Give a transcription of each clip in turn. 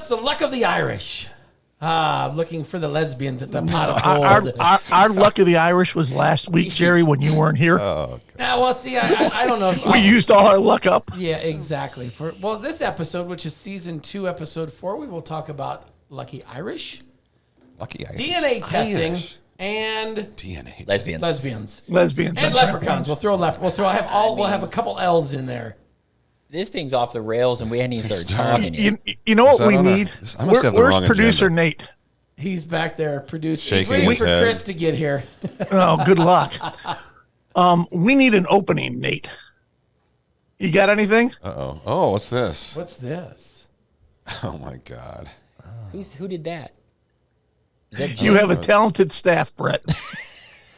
it's the luck of the Irish. Looking for the lesbians at the pot of gold. Our luck of the Irish was last week, Jerry, when you weren't here. Now, well, see, I don't know. If we used all our luck up. Yeah, exactly. Well, this episode, which is season 2, episode 4, we will talk about lucky Irish, DNA testing, and DNA lesbians, and leprechauns. We'll have a couple L's in there. This thing's off the rails, and we hadn't even started talking yet. You know what we need? Where's producer agenda. Nate? He's back there producing. Shaking He's waiting his for head. Chris to get here. Oh, good luck. We need an opening, Nate. You got anything? Uh-oh. Oh, what's this? What's this? Oh, my God. Who did that? Is that You have a talented staff, Brett.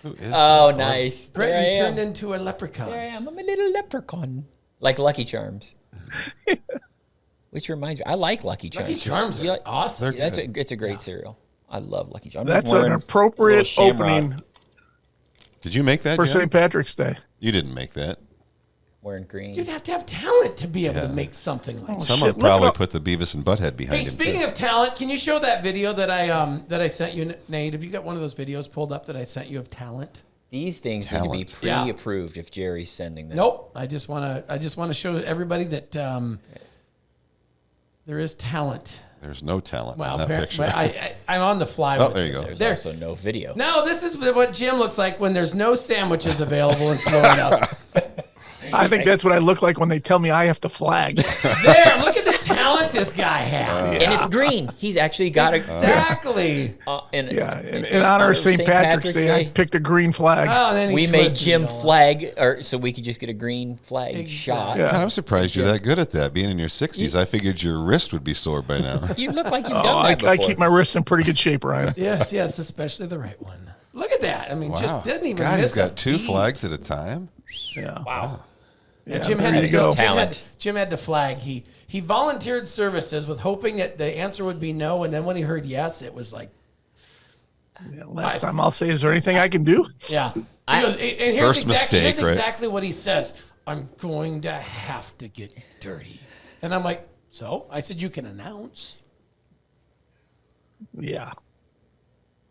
Who is Oh, that? nice. Brett, There I you turned am. into a leprechaun. There I am. I'm a little leprechaun. Like Lucky Charms. Which reminds me, I like Lucky Charms. Lucky Charms You are like- awesome. They're It's a great cereal. I love Lucky Charms. That's an appropriate opening Did you make that, for Jim? St. Patrick's Day. You didn't make that. Wearing green. You'd have to have talent to be able to Yeah. make something like that. Someone shit, look probably up. put the Beavis and Butthead behind Hey, him, speaking too. of talent, can you show that video that I sent you, Nate? Have you got one of those videos pulled up that I sent you of talent? These things need to be Talent. Yeah. pre-approved if Jerry's sending them. Nope. I just want to show everybody that there is talent. There's no talent Well, in that apparently, picture. I'm on the fly. Oh, with there it. you go. There's There. also no video. No, this is what Jim looks like when there's no sandwiches available in Florida. I think that's what I look like when they tell me I have to flag. There, look at the talent this guy has. And it's green. He's actually got a Exactly. In honor of St. Patrick's Day, I picked a green flag. Oh, and then he we made twisted Jim it all up. flag, so we could just get a green flag shot. Yeah. God, I'm surprised you're that good at that. Being in your 60s, I figured your wrist would be sore by now. You look like you've Oh, done that I before. keep my wrists in pretty good shape, Ryan. Yes, especially the right one. Look at that. I mean, Wow. just didn't even God, miss he's got a 2 beat. flags at a time. Yeah. Wow. Yeah, Jim there had you to go. Talent. Jim had to flag. He volunteered services with hoping that the answer would be no, and then when he heard yes, it was like, Yeah, last time I'll say, is there anything I can do? yeah. He goes, and here's First exactly, mistake, here's right? exactly what he says. I'm going to have to get dirty. And I'm like, so? I said, you can announce. Yeah.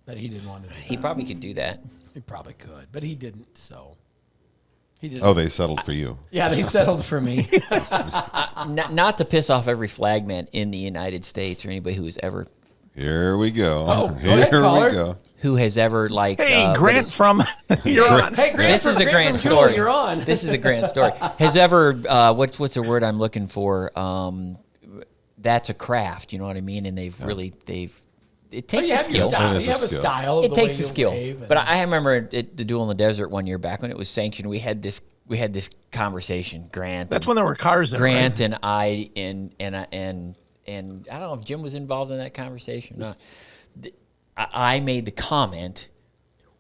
But he didn't want to do that. He probably could do that. He probably could, but he didn't, so. He didn't. Oh, they settled for you. Yeah, they settled for me. Not to piss off every flagman in the United States or anybody who has ever Here we go. Oh, go Here ahead, caller. we go. like. Hey, but Grant it's- from you're on. Hey, Grant, This is a Grant grand from Jewel, story. You're on. This is a grand story. Has ever what's the word I'm looking for? That's a craft. You know what I mean? And they've it Well, takes you a have your skill. style. It is You a have a skill. style. of It the takes way a you skill. wave and- But I remember at the Duel in the Desert one year back when it was sanctioned. We had this conversation. That's when there were cars there. Grant and I and I don't know if Jim was involved in that conversation or not. I made the comment,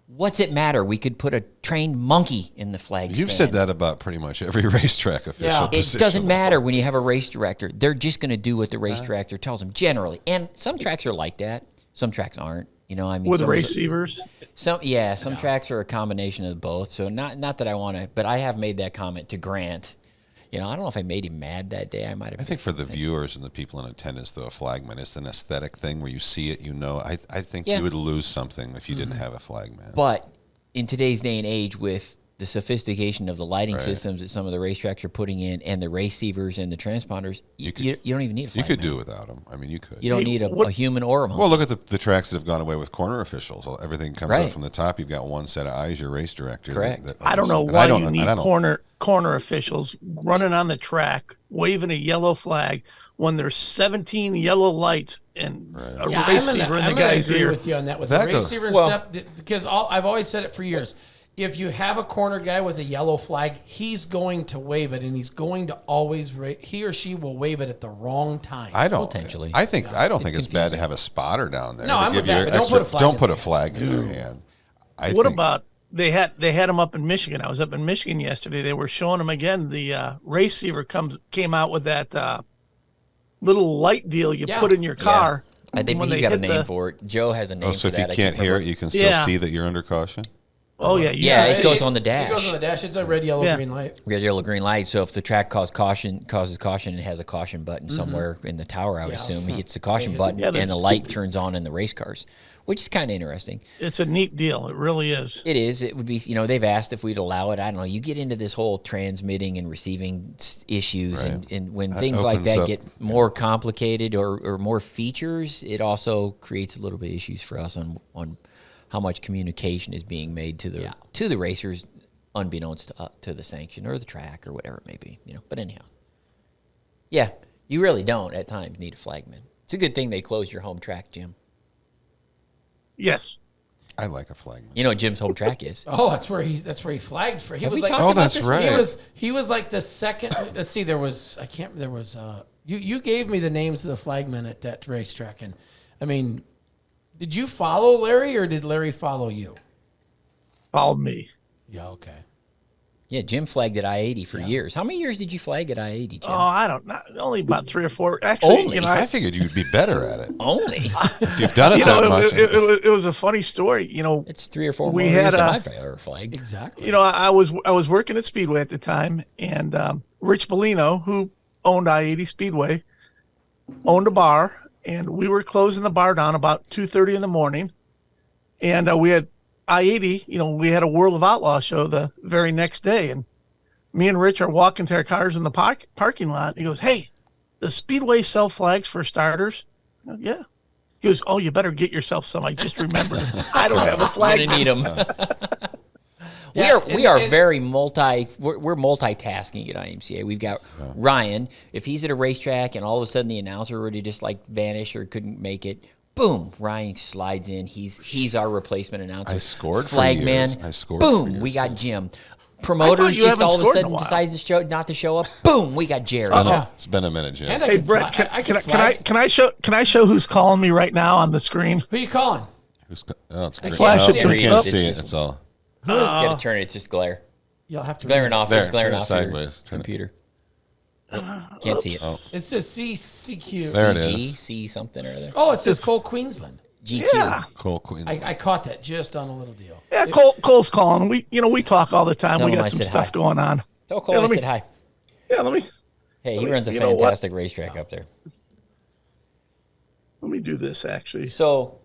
what's it matter? We could put a trained monkey in the flag You've stand. said that about pretty much every racetrack official Yeah. It position. doesn't matter when you have a race director. They're just going to do what the race director tells them generally. And some tracks are like that. Some tracks aren't. You know, I mean, With some receivers. some tracks are a combination of both. So not that I want to, but I have made that comment to Grant. You know, I don't know if I made him mad that day. I might have. I think for the viewers and the people in attendance, though, a flagman is an aesthetic thing where you see it, you know. I think Yeah. you would lose something if you didn't have a flagman. But in today's day and age, with the sophistication of the lighting Right. systems that some of the racetracks are putting in, and the receivers and the transponders, you don't even need a You flagman. could do it without them. I mean, you could. You don't need a human or a monkey. Well, look at the tracks that have gone away with corner officials. Everything comes Right. up from the top. You've got one set of eyes, your race director. Correct. I don't know and why I don't- you and need I don't- corner officials running on the track, waving a yellow flag when there's 17 yellow lights and a Yeah, receiver in the guy's agree ear. with you on that with That the goes- receiver and Well- stuff because I've always said it for years. If you have a corner guy with a yellow flag, he's going to wave it, and he's going to always he or she will wave it at the wrong time. I don't Potentially. I think I don't It's think it's bad to confusing. have a spotter down there. No, to I'm give with that, you but don't extra- put a flag don't in put a their flag in their hand. What about they had them up in Michigan? I was up in Michigan yesterday. They were showing them again. The receiver came out with that little light deal you Yeah. put in your car. I think when he's they got a hit name for it. Joe has a name Oh, so for if you that. I can't hear remember. it, you can still Yeah. see that you're under caution. Oh yeah, Yeah, it goes on the dash. It goes on the dash. It's a red, yellow, Yeah. green light. Red, yellow, green light. So if the track causes caution, it has a caution button somewhere in the tower. I would assume he hits the caution button, Yeah, and the light turns on in the race cars, which is kind of interesting. It's a neat deal. It really is. It is. It would be. They've asked if we'd allow it. I don't know. You get into this whole transmitting and receiving issues, and when That things like opens that up- get more complicated or more features, it also creates a little bit of issues for us on how much communication is being made to the racers, unbeknownst to the sanction or the track or whatever it may be. But anyhow, yeah, you really don't at times need a flagman. It's a good thing they closed your home track, Jim. Yes. I like a flagman. You know what Jim's home track is? Oh, that's where he flagged for. He Have was we like, talked Oh, about that's this? right. He was like the second. Let's see, you gave me the names of the flagmen at that racetrack, and I mean, did you follow Larry or did Larry follow you? Followed me. Yeah, okay. Yeah, Jim flagged at I-80 for years. How many years did you flag at I-80, Jim? Oh, I don't know. Only about 3 or 4. Actually, Only? I figured you'd be better at it Only. if you've done it that much. it was a funny story. It's 3 or 4 We more had years than a- I've ever flagged. Exactly. I was working at Speedway at the time, and Rich Bellino, who owned I-80 Speedway, owned a bar, and we were closing the bar down about 2:30 in the morning, and we had I-80. We had a World of Outlaw show the very next day, and me and Rich are walking to our cars in the parking lot. He goes, "Hey, does Speedway sell flags for starters?" I go, "Yeah." He goes, "Oh, you better get yourself some. I just remembered. I don't have a We're flag." gonna need them. Yeah, we are and- very we're multitasking at IMCA. We've got Ryan. If he's at a racetrack and all of a sudden the announcer were to just like vanish or couldn't make it, boom, Ryan slides in. He's our replacement announcer. I scored for Flagman. years. I scored for Boom, years, we got too. Jim. I Promoters thought you just haven't all of a scored in a sudden while. decides to not to show up. Boom, we got Jerry. It's been a minute, Jim. And I Hey can Brett, fly- can I show who's calling me right now on the screen? Who you calling? It's great. Flash it You to me. can't Oh. see it. It's all Who is Got to turn it. It's just glare. You'll have to Glaring off. There, It's glaring turn it off your sideways. Turn it. computer. Can't see it. It says CCQ. There it CG, is. C something or other. Oh, it says Cole Queensland. GQ. Yeah, Cole Queens. I caught that just on a little deal. yeah. Cole's calling. We talk all the time. Tell We him got I some said stuff hi. going on. Tell Cole Yeah, I let me- said hi. Yeah, let me Hey, he runs a you know what? fantastic racetrack up there. do this actually. So,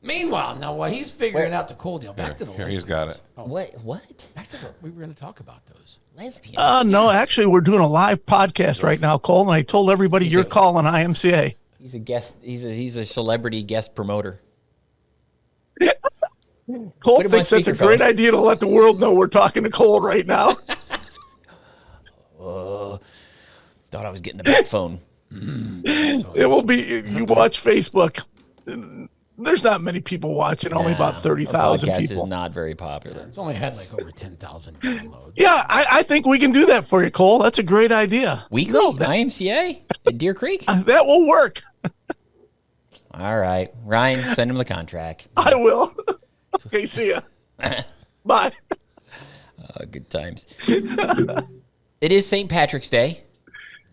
Meanwhile, now while he's figuring out the cool deal, back to the Here, he's got it. what? Back to we were going to talk about those. Lesbians? No, actually, we're doing a live podcast right now, Cole, and I told everybody you're calling IMCA. He's a guest. He's a celebrity guest promoter. Cole Put him on thinks that's a speakerphone. great idea to let the world know we're talking to Cole right now. Thought I was getting the back phone. It will be. You watch Facebook. There's not many people watching. Only about Our 30,000 podcast people. is not very popular. It's only had like over 10,000 downloads. Yeah, I think we can do that for you, Cole. That's a great idea. Weekly No, that, IMCA at Deer Creek. that will work. All right, Ryan, send him the contract. I will. Okay, see ya. Bye. Good times. It is St. Patrick's Day.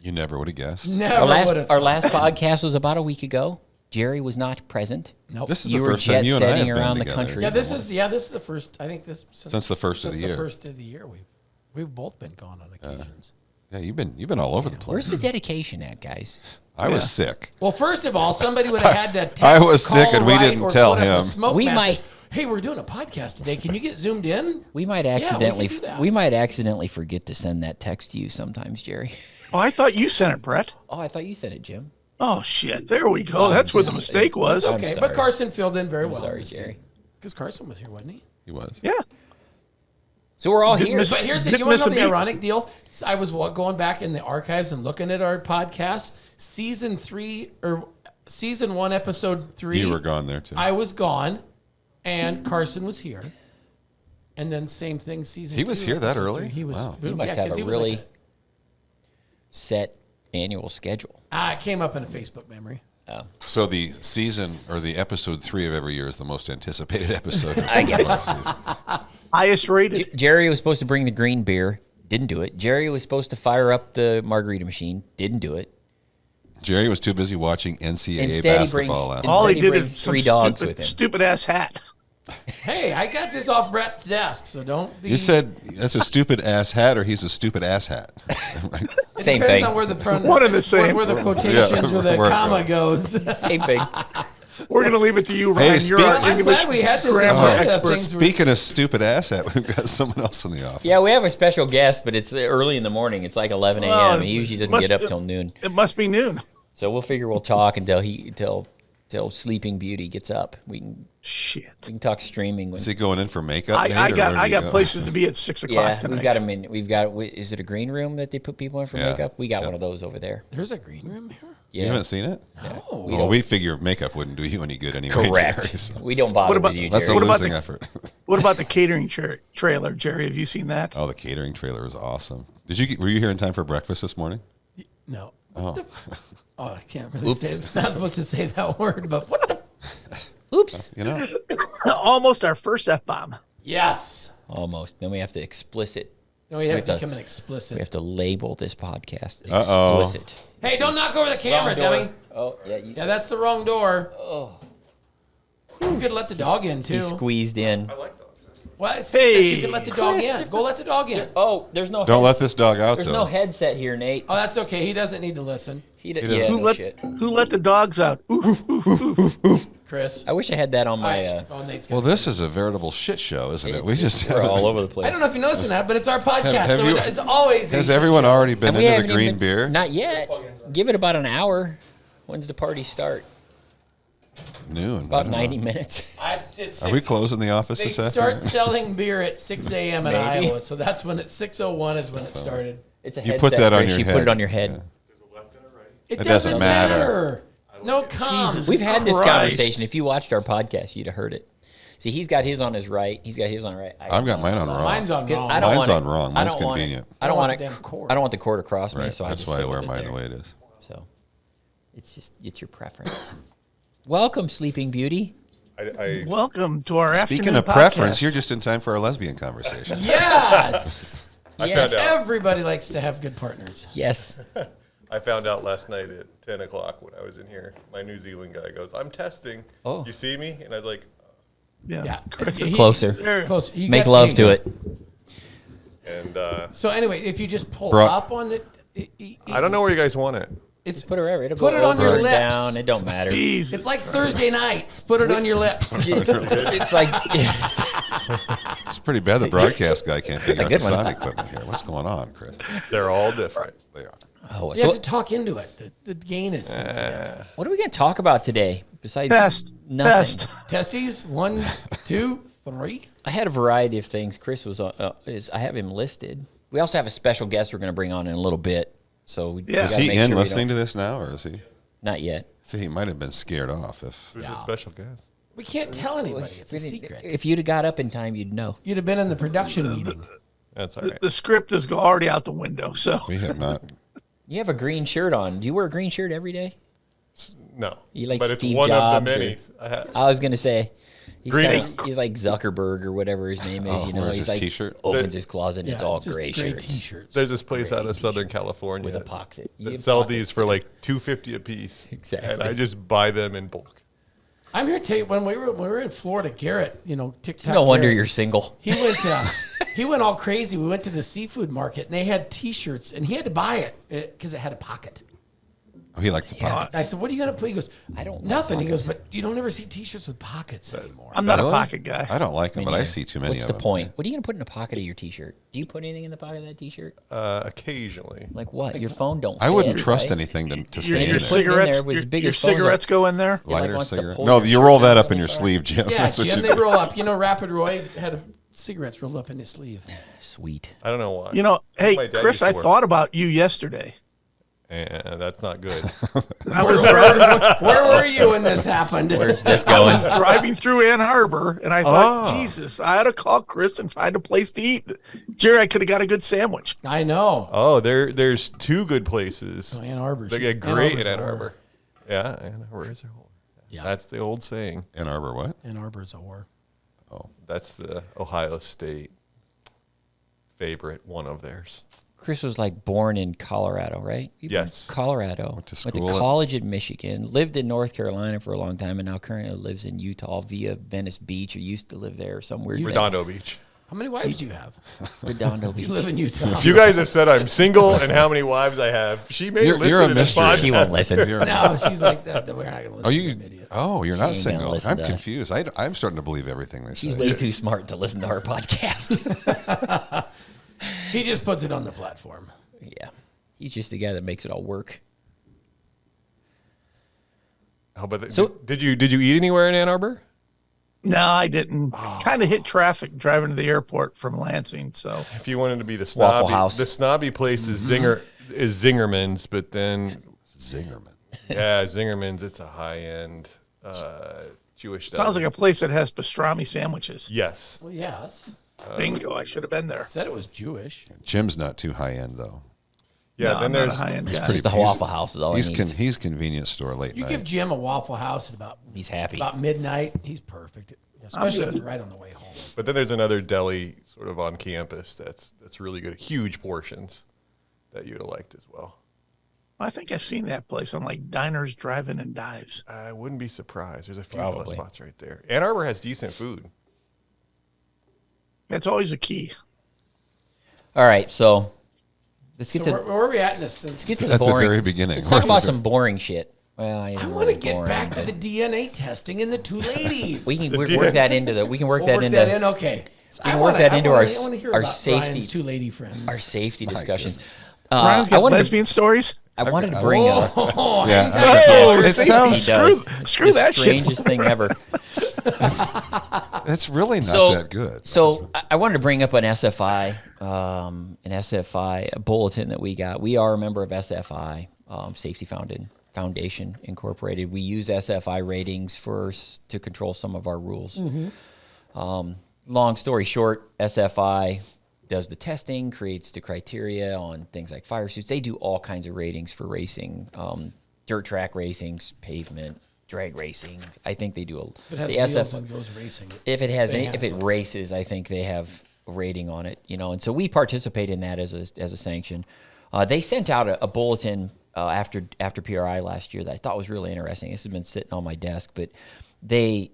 You never would have guessed. Never Our last would have. our last podcast was about a week ago. Jerry was not present. Nope. This is You the were first time you and I have jet-setting been around the together. country. Yeah, this is the first. I think this Since the first of the since year. first of the year we've both been gone on occasions. Yeah, you've been all over the Where's place. the dedication at, guys? I was sick. Well, first of all, somebody would have had to text I was or call sick and we Wright didn't or tell put up a him. smoke We message. might- Hey, we're doing a podcast today. Can you get zoomed in? We might we can accidentally do that. we might accidentally forget to send that text to you sometimes, Jerry. Oh, I thought you sent it, Brett. Oh, I thought you sent it, Jim. Oh shit! There we go. That's where the mistake was. I'm Okay, sorry. but Carson filled in very well. Sorry, Jerry. Because Carson was here, wasn't he? He was. Yeah. So we're all Didn't here. miss- But here's the Didn't you want miss to a know the beat. ironic deal? I was going back in the archives and looking at our podcast. Season 1, episode 3. You were gone there too. I was gone, and Carson was here. And then same thing, season 2. He was here that episode early? 3. He was. Wow. You must yeah, have 'cause a he was really like set annual schedule. it came up in a Facebook memory. So the season or the episode 3 of every year is the most anticipated episode. Of I guess. the season. Highest rated. Jerry was supposed to bring the green beer. Didn't do it. Jerry was supposed to fire up the margarita machine. Didn't do it. Jerry was too busy watching NCAA Instead, he basketball brings- last Instead All he he did brings is some 3 dogs with him. stupid ass hat. Hey, I got this off Brett's desk, so don't be. You said that's a stupid ass hat, or he's a stupid ass hat. It Same depends thing. on where the One and the same. where the quotations or the where it comma goes. goes. Same thing. We're going to leave it to you, Hey, Ryan. You're our I'm English glad we had this grammar agenda. expert. Things were- Speaking of stupid ass hat, we've got someone else in the office. Yeah, we have a special guest, but it's early in the morning. It's like 11 a.m. Well, He usually doesn't must- get up till noon. It must be noon. So we'll figure we'll talk until Sleeping Beauty gets up. We can talk streaming. When, Is he going in for makeup? I Nate, or where got did I he got go? places to be at 6 o'clock yeah, tonight. we've got him in. We've got. Is it a green room that they put people in for Yeah. makeup? We got Yeah. one of those over there. There's a green room here. You Yeah, haven't seen it? No. Well, we figure makeup wouldn't do you any good anyway. correct. Jerry, so We don't bother What about- with you, that's a Jerry. What about losing the- effort. What about the catering trailer, Jerry? Have you seen that? Oh, the catering trailer was awesome. Were you here in time for breakfast this morning? No. Oh, Oh, I can't really Oops. say. It's not supposed to say that word, but what the? Oops. you know, Almost our first F-bomb. Yes. Almost. Then we have to explicit. No, we have have to to- become an We explicit. have to label this podcast Uh-oh. explicit. Hey, don't knock over the camera, Wrong door. dummy. Oh yeah, you. Yeah, that's the wrong door. Oh. You could let the dog in too. He squeezed in. What? It's- Hey, you can let the dog in. Go let the dog in. Oh, there's no. don't let this dog out There's though. no headset here, Nate. Oh, that's okay. He doesn't need to listen. doesn't. Yeah, Who no let shit. Who let the dogs out? Oof, oof, oof, oof, oof. Chris. I wish I had that on my. Oh, Nate's Well, got it. this is a veritable shit show, isn't it? We it's- just we're all over the place. I don't know if you noticed that, but it's our podcast, have so you- it's always. a Has shit everyone show. already been And we into the haven't even green beer? Not yet. Give it about an hour. When's the party start? Noon. About I don't 90 know. minutes. It's Are we closing the office They this start afternoon? selling beer at 6 a.m. in Maybe. Iowa, so that's when it's 6:01 is when it started. It's a You headset. put that on Chris. your You head. put it on your head. It It doesn't doesn't matter. matter. No comms. Jesus. We've had this Christ. conversation. If you watched our podcast, you'd have heard it. See, he's got his on his right. He's got his on right. I've got mine on wrong. Mine's on 'Cause wrong. I don't Mine's want on wrong. I Mine's don't want it- convenient. I don't want want the it. damn cord. I don't want the cord across me, Right. so I That's just why I sit wear with it mine there. the way it is. So it's your preference. Welcome, Sleeping Beauty. I Welcome to our Speaking afternoon of preference, podcast. you're just in time for our lesbian conversation. Yes. Yes. found out. Everybody likes to have good partners. Yes. I found out last night at 10 o'clock when I was in here. My New Zealand guy goes, "I'm testing. Oh. You see me?" And I was like, Yeah. Chris, He- Closer. there- Close. You Make got- love you to got- it. and So anyway, if you just pull Bro- up on it, I don't know where you guys want it. it's Put it wherever. It'll Put go it on over your and lips. down. It don't matter. Jesus. it's like Thursday nights. Put it on your lips. It's like It's pretty bad the broadcast guy can't figure out the good one. sound equipment here. What's going on, Chris? They're all different. They are. oh, You so have to talk into it. The gain is sensitive. what are we going to talk about today besides Best. nothing? Best. Testes, 1, 2, 3. I had a variety of things. Chris was I have him listed. We also have a special guest we're going to bring on in a little bit. So we Yeah. Is gotta he make in sure we listening don't- to this now, or is he? Not yet. See, he might have been scared off if. Who's the special guest? We can't tell anybody. It's a secret. If you'd have got up in time, you'd know. You'd have been in the production meeting. That's all right. The script is already out the window. So We have not. You have a green shirt on. Do you wear a green shirt every day? No. You like but it's Steve one Jobs of the many. I was going to say. Green. He's like Zuckerberg or whatever his name is. Oh, you know, wears he's his like t-shirt? opens his closet and it's all just gray gray shirts T-shirts. There's this place out of Southern California with a pocket. You that get sell pockets, these for too. like $2.50 a piece. Exactly. And I just buy them in bulk. I'm here to tell you when we were in Florida, Garrett, TikTok. No wonder Garrett, you're single. He went. He went all crazy. We went to the seafood market and they had T-shirts, and he had to buy it because it had a pocket. Oh, he likes to pop. I said, "What are you gonna put?" He goes, I don't like nothing." He goes, pockets. "But you don't ever see T-shirts with pockets anymore." I'm not Really? a pocket guy. I don't like them, but I neither. see too many What's of the them. point? What are you going to put in the pocket of your T-shirt? Do you put anything in the pocket of that T-shirt? Occasionally. Like what? Your phone don't I wouldn't fit, trust right? anything to Your, stay in your there. put it in cigarettes, there with as big your as phones cigarettes go in there. like Lighter wants to cigarette. pull No, your you roll shirt that down up in really your far. sleeve, Jim. Yeah, That's what Jim, you they do. roll up. Rapid Roy had cigarettes rolled up in his sleeve. Sweet. I don't know why. Hey, My dad Chris, used to I work. thought about you yesterday. And that's not good. I was Where were you when this happened? Where's this going? driving through Ann Arbor, and I thought, Jesus, I had to call Chris and find a place to eat. Jerry, I could have got a good sandwich. I know. Oh, there's two good places. Ann Arbor. They get great in Arbor's Ann a whore. Arbor. Yeah, Ann Arbor is a whore. Yeah. That's the old saying. Ann Arbor, what? Ann Arbor's a whore. That's the Ohio State favorite, one of theirs. Chris was like born in Colorado, right? You born in Yes. Colorado. Went to Went to school at- college at Michigan. Lived in North Carolina for a long time, and now currently lives in Utah via Venice Beach, or used to live there, some weird thing. Redondo Beach. How many wives do you have? Redondo You Beach. live in Utah. If you guys have said I'm single and how many wives I have, she may You're listen a to this mystery. podcast. She won't listen. No, she's like that. We're not gonna listen Are to you? them idiots. Oh, you're not She ain't gonna single. listen I'm to us. confused. I'm starting to believe everything they She's say. way too smart to listen to our podcast. He just puts it on the platform. Yeah. He's just the guy that makes it all work. Oh, but So- did you eat anywhere in Ann Arbor? No, I didn't. Kind of hit traffic driving to the airport from Lansing. So If you wanted to be the Waffle snobby, House. the snobby place is Zingerman's, but then Zingerman. yeah, Zingerman's. It's a high end Jewish. sounds like a place that has pastrami sandwiches. yes. Well, yes. Bingo! I should have been there. Said it was Jewish. Jim's not too high end though. Yeah. No, then I'm not there's a high-end guy. Just the Waffle House is all he He's needs. he's convenience store late You night. give Jim a Waffle House at He's happy. about midnight. He's perfect. Especially if good. you're right on the way home. But then there's another deli sort of on campus that's really good, huge portions that you'd have liked as well. I think I've seen that place on like Diners, Drive-In, and Dives. I wouldn't be surprised. There's a few Probably. spots right there. Ann Arbor has decent food. That's always a key. All right, so let's So get to where are we at in this? let's get to the At the boring. very beginning. Let's talk about some boring shit. Well, I want want to get back to the DNA testing and the two ladies. We can The work DNA. that into the. We can work We'll that work into that in. Okay. We can work that into I our wanna hear our about safety Brian's two lady friends. our safety discussions. Brian's I got wanted lesbian stories. I wanted to bring up. Oh, Yeah. Oh, It safety. sounds- Screw It's that the shit. strangest thing ever. It's really not So- that good. So I wanted to bring up an SFI bulletin that we got. We are a member of SFI, Safety Foundation Incorporated. We use SFI ratings to control some of our rules. Long story short, SFI does the testing, creates the criteria on things like fire suits. They do all kinds of ratings for racing, dirt track racing, pavement, drag racing. I think they do If it has the wheels and goes racing. if it has They any, if have it one. races, I think they have a rating on it, and so we participate in that as a sanction. They sent out a bulletin after PRI last year that I thought was really interesting. This has been sitting on my desk, but they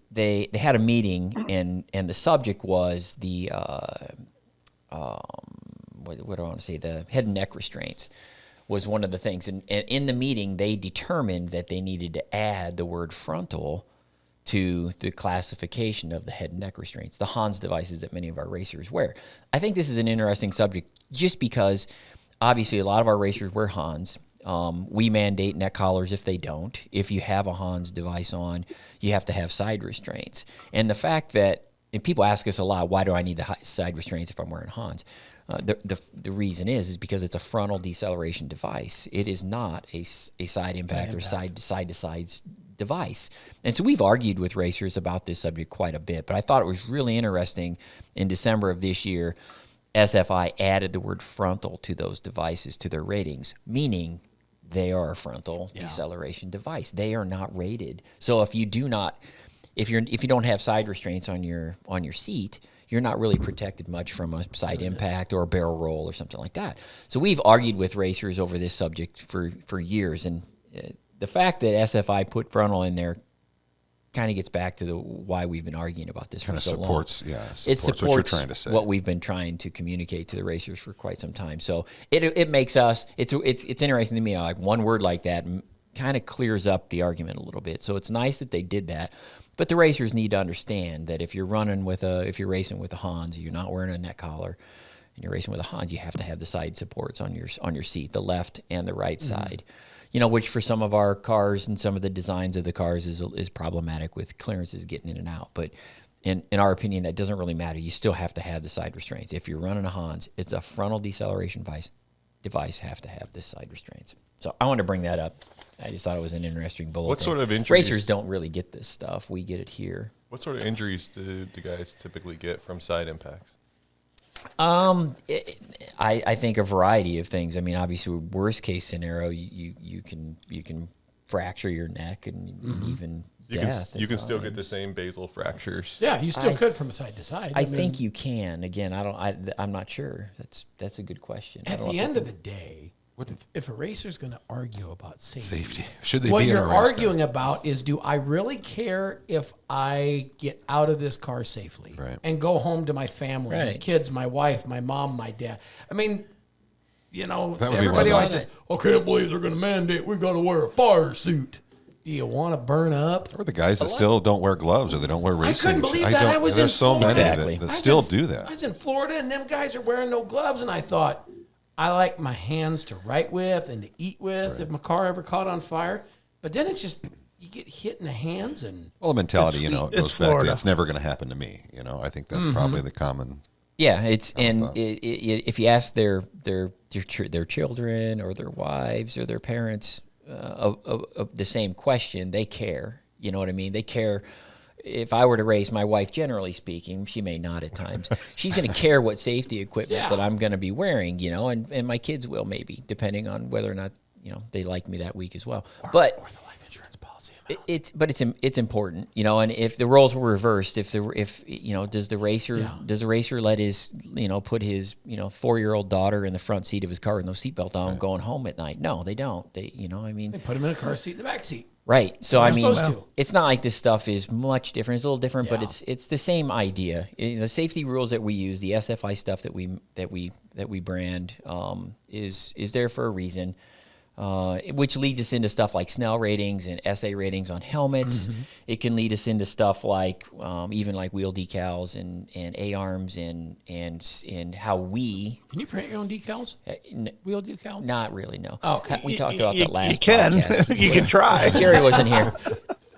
had a meeting and the subject was the what do I want to say, the head and neck restraints was one of the things, and in the meeting they determined that they needed to add the word frontal to the classification of the head and neck restraints, the Hans devices that many of our racers wear. I think this is an interesting subject just because obviously a lot of our racers wear Hans. We mandate neck collars if they don't. If you have a Hans device on, you have to have side restraints. And the fact that, and people ask us a lot, why do I need the side restraints if I'm wearing Hans? The reason is because it's a frontal deceleration device. It is not a side impact or side to side device. And so we've argued with racers about this subject quite a bit, but I thought it was really interesting in December of this year, SFI added the word frontal to those devices to their ratings, meaning they are a frontal deceleration device. They are not rated. So if you don't have side restraints on your seat, you're not really protected much from a side impact or a barrel roll or something like that. So we've argued with racers over this subject for years, and the fact that SFI put frontal in there kind of gets back to why we've been arguing about this for so long. It supports what you're trying to say. What we've been trying to communicate to the racers for quite some time. So it makes us, it's interesting to me, like one word like that kind of clears up the argument a little bit. So it's nice that they did that. But the racers need to understand that if you're racing with a Hans, you're not wearing a neck collar, and you're racing with a Hans, you have to have the side supports on your seat, the left and the right side. Which for some of our cars and some of the designs of the cars is problematic with clearances getting in and out. But in our opinion, that doesn't really matter. You still have to have the side restraints. If you're running a Hans, it's a frontal deceleration device have to have the side restraints. So I wanted to bring that up. I just thought it was an interesting bulletin. What sort of injuries? Racers don't really get this stuff. We get it here. What sort of injuries do guys typically get from side impacts? I think a variety of things. I mean, obviously, worst case scenario, you can fracture your neck and even death. You can still get the same basal fractures. Yeah, you still could from side to side. I mean, think you can. Again, I'm not sure. That's a good question. at the end of the day, if a racer's going to argue about safety, Should they what be in a you're race car? arguing about is, do I really care if I get out of this car safely and go home to my family, my kids, my wife, my mom, my dad? I mean, you know, That would be everybody one of always says, I can't believe they're going to mandate we got to wear a fire suit. Do you want to burn up? Or the guys that still don't wear gloves or they don't wear racing. couldn't believe that. I was There's in so many Florida. that still do that. I was in Florida, and them guys are wearing no gloves, and I thought, I like my hands to write with and to eat with if my car ever caught on fire. But then it's just, you get hit in the hands and... Well, the mentality, it it's goes back Florida. to it's never going to happen to me. I think that's probably the common. Yeah, it's if you ask their children or their wives or their parents of the same question, they care. You know what I mean? They care. If I were to raise my wife, generally speaking, she may not at times. She's going to care what safety equipment that I'm going to be wearing, and my kids will maybe, depending on whether or not they like me that week as well. Or the life insurance policy amount. It's important, and if the roles were reversed, does the racer let his put his 4-year-old daughter in the front seat of his car with no seatbelt on going home at night? No, they don't. They put him in a car seat in the back seat. Right. So I mean, supposed to. it's not like this stuff is much different. It's a little different, but it's the same idea. The safety rules that we use, the SFI stuff that we brand, is there for a reason. Which leads us into stuff like Snell ratings and SA ratings on helmets. Mm-hmm. It can lead us into stuff like even like wheel decals and A-arms and how we... Can you print your own decals? Wheel decals? Not really, no. Oh, okay. We talked about that last You can. podcast. You can try. Jerry wasn't here.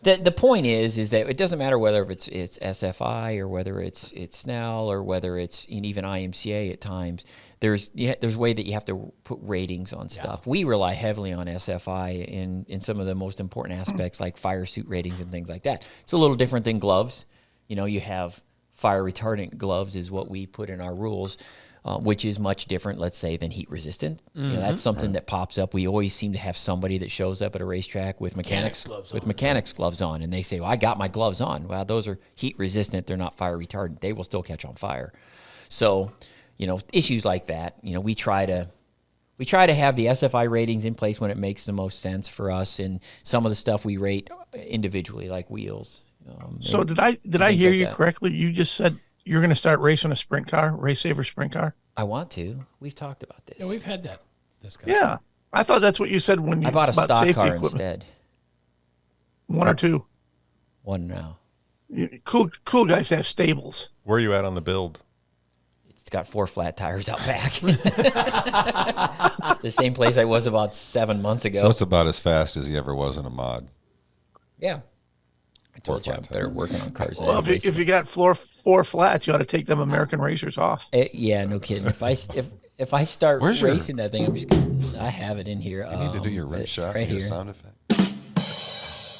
The point is that it doesn't matter whether it's SFI or whether it's Snell or whether it's even IMCA at times. There's a way that you have to put ratings on stuff. We rely heavily on SFI in some of the most important aspects like fire suit ratings and things like that. It's a little different than gloves. You have fire retardant gloves is what we put in our rules, which is much different, let's say, than heat resistant. That's something that pops up. We always seem to have somebody that shows up at a racetrack with mechanics gloves on, and they say, "Well, I got my gloves on." Well, those are heat resistant. They're not fire retardant. They will still catch on fire. So, issues like that. We try to have the SFI ratings in place when it makes the most sense for us, and some of the stuff we rate individually, like wheels. So did I hear like you that. correctly? You just said you're going to start racing a sprint car, Race Saver sprint car? I want to. We've talked about this. Yeah, we've had that discussion. Yeah. I thought that's what you said when you I bought a about stock safety car equipment. instead. One or two. One now. Cool guys have stables. Where are you at on the build? It's got 4 flat tires out back. The same place I was about 7 months ago. So it's about as fast as he ever was in a mod. Yeah. I told you I'm flat better tire. working on cars than Well, anybody. if you got 4 flats, you ought to take them American racers off. Yeah, no kidding. If I start Where's your- racing that thing, I'm just gonna, I have it in here. You need to do your rim shot, right your here. sound effect.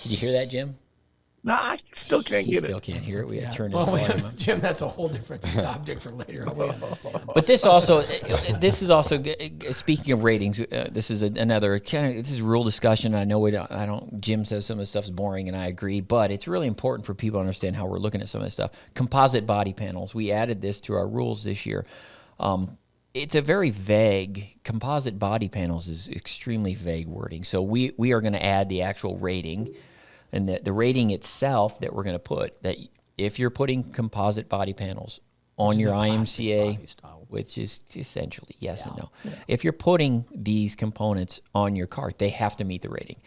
Did you hear that, Jim? No, I still can't He get still it. can't hear it. We had to turn his Well, volume up. Jim, that's a whole different subject for later. We understand. But this is also speaking of ratings. This is another this is rule discussion. I know I don't. Jim says some of the stuff's boring, and I agree. But it's really important for people to understand how we're looking at some of this stuff. Composite body panels. We added this to our rules this year. It's a very vague. Composite body panels is extremely vague wording. So we are going to add the actual rating, and the rating itself that we're going to put that. If you're putting composite body panels on your IMCA, which is essentially yes and no. Yeah. If you're putting these components on your car, they have to meet the rating.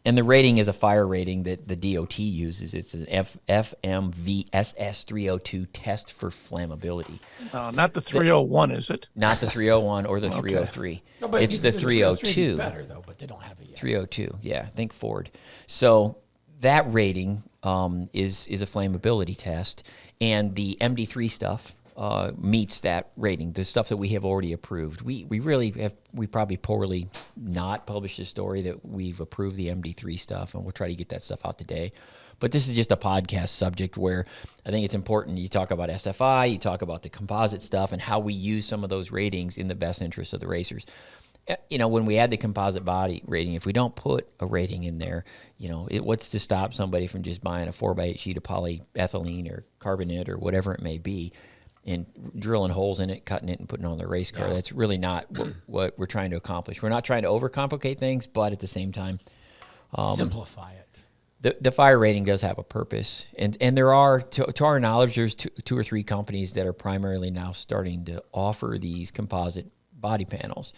And the rating is a fire rating that the DOT uses. It's an FMVSS 302 test for flammability. Not the 301, is it? Not the 301 or the 303. No, but it's the 302. Better though, but they don't have it yet. 302, yeah, think Ford. So that rating is a flammability test, and the MD3 stuff meets that rating. The stuff that we have already approved. We probably poorly not published a story that we've approved the MD3 stuff, and we'll try to get that stuff out today. But this is just a podcast subject where I think it's important. You talk about SFI, you talk about the composite stuff, and how we use some of those ratings in the best interest of the racers. when we add the composite body rating, if we don't put a rating in there, what's to stop somebody from just buying a 4x8 sheet of polyethylene or carbonate or whatever it may be and drilling holes in it, cutting it, and putting it on their race car? That's really not what we're trying to accomplish. We're not trying to overcomplicate things, but at the same time, simplify it. The fire rating does have a purpose, and there are, to our knowledge, there's two or three companies that are primarily now starting to offer these composite body panels.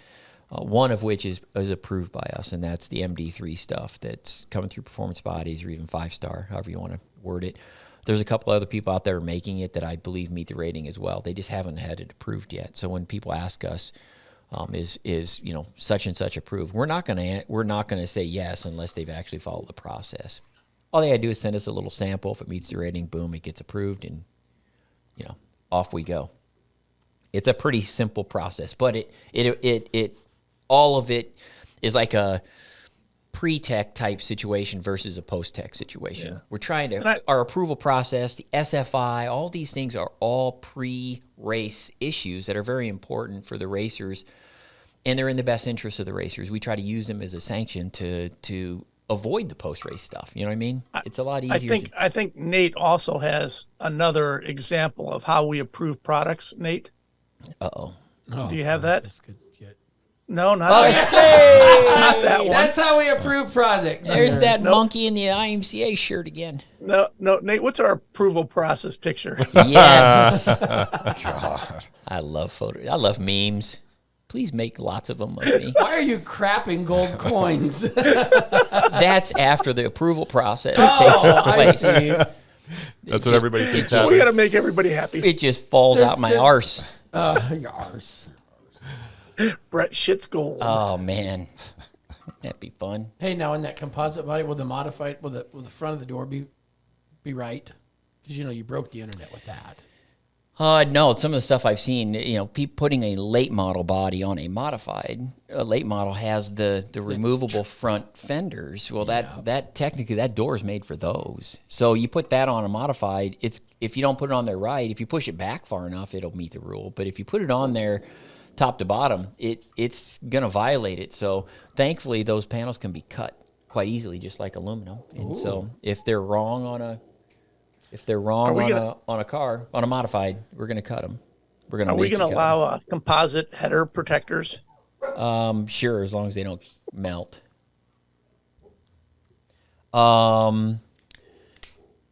One of which is approved by us, and that's the MD3 stuff that's coming through Performance Bodies or even 5-star, however you want to word it. There's a couple other people out there making it that I believe meet the rating as well. They just haven't had it approved yet. So when people ask us, is such and such approved, we're not gonna say yes unless they've actually followed the process. All they gotta do is send us a little sample. If it meets the rating, boom, it gets approved, and off we go. It's a pretty simple process, but it all of it is like a pre-tech type situation versus a post-tech situation. Yeah. We're trying to, our approval process, the SFI, all these things are all pre-race issues that are very important for the racers, and they're in the best interest of the racers. We try to use them as a sanction to avoid the post-race stuff. You know what I mean? It's a lot easier. I think Nate also has another example of how we approve products. Nate? Uh-oh. Do you have that? That's good. No, not that one. That's how we approve projects. There's that monkey in the IMCA shirt again. No, Nate, what's our approval process picture? Yes. God. I love photos. I love memes. Please make lots of them of me. Why are you crapping gold coins? That's after the approval process takes place. I see. That's what everybody thinks. We got to make everybody happy. It just falls out my arse. Your arse. Brett shit's gold. Oh man, that'd be fun. Hey, now in that composite body, will the modified, will the front of the door be right? Because you broke the internet with that. No, some of the stuff I've seen, putting a late model body on a modified. A late model has the removable front fenders. Well, that technically that door is made for those. So you put that on a modified. If you don't put it on there right, if you push it back far enough, it'll meet the rule. But if you put it on there top to bottom, it's going to violate it. So thankfully, those panels can be cut quite easily, just like aluminum. And so if they're wrong on a car, on a modified, we're going to cut them. Are we going to allow composite header protectors? Sure, as long as they don't melt.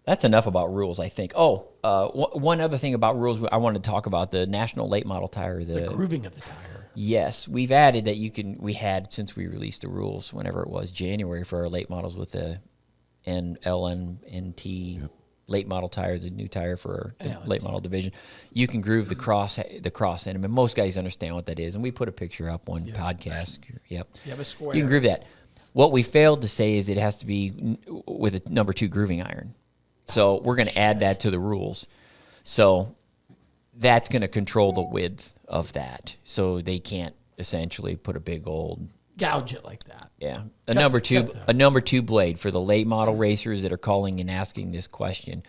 That's enough about rules, I think. One other thing about rules I wanted to talk about, the National Late Model Tire. The grooving of the tire. Yes, we've added that we had since we released the rules, whenever it was, January, for our late models with the LNT late model tire, the new tire for our late model division. You can groove the cross end. I mean, most guys understand what that is, and we put a picture up on podcast. Yep. You have a square. You can groove that. What we failed to say is it has to be with a number 2 grooving iron. So we're going to add that to the rules. So that's going to control the width of that. So they can't essentially put a big old gouge it like that. Yeah. A number two blade for the late model racers that are calling and asking this question.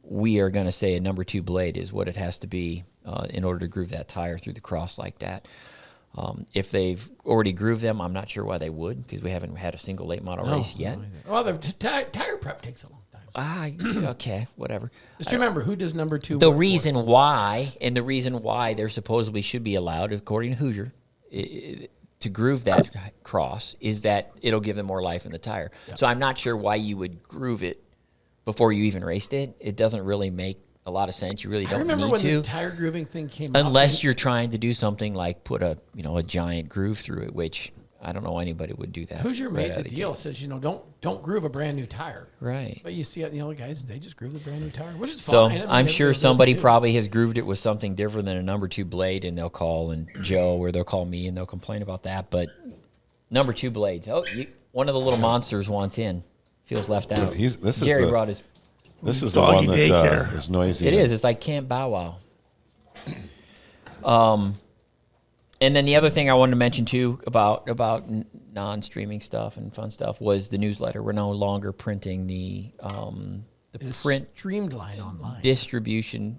We are going to say a number 2 blade is what it has to be in order to groove that tire through the cross like that. If they've already grooved them, I'm not sure why they would, because we haven't had a single late model race yet. Well, the tire prep takes a long time. Okay, whatever. Just remember, who does number 2? The reason why there supposedly should be allowed, according to Hoosier, to groove that cross is that it'll give them more life in the tire. Yep. So I'm not sure why you would groove it before you even raced it. It doesn't really make a lot of sense. You really don't need to. I remember when the tire grooving thing came out. Unless you're trying to do something like put a giant groove through it, which I don't know anybody would do that. Hoosier made the deal, says, don't groove a brand new tire. Right. But you see it, guys, they just groove the brand new tire, which is so fine. I'm sure somebody probably has grooved it with something different than a number 2 blade, and they'll call Joe, or they'll call me, and they'll complain about that. But number 2 blades. One of the little monsters wants in. Feels left out. Jerry brought his. This is the one that is noisy. It is. It's like Camp Bow Wow. And then the other thing I wanted to mention too about non-streaming stuff and fun stuff was the newsletter. We're no longer printing the print streamlined online distributed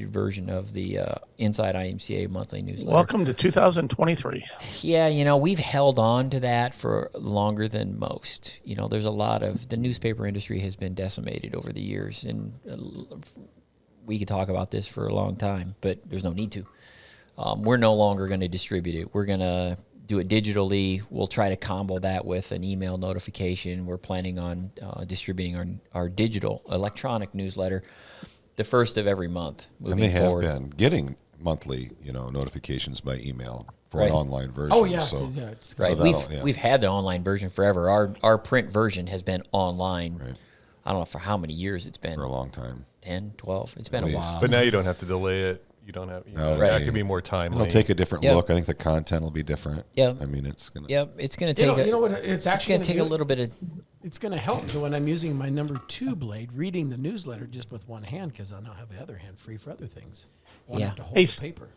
version of the Inside IMCA monthly newsletter. Welcome to 2023. Yeah, we've held on to that for longer than most. There's a lot of the newspaper industry has been decimated over the years, and we could talk about this for a long time, but there's no need to. We're no longer going to distribute it. We're going to do it digitally. We'll try to combo that with an email notification. We're planning on distributing our digital electronic newsletter the first of every month. And they have been getting monthly, notifications by email for an online version. Oh yeah, so, it's right. So we've had the online version forever. Our print version has been online. Right. I don't know for how many years it's been. For a long time. 10, 12. It's been a while. But now you don't have to delay it. You don't have. That could be more timely. It'll take a different look. I think the content will be different. Yeah. I mean, it's gonna. Yeah, it's gonna take. It's actually gonna take a little bit of. It's gonna help me when I'm using my number 2 blade, reading the newsletter just with one hand because I'll now have the other hand free for other things. I won't have to hold the paper.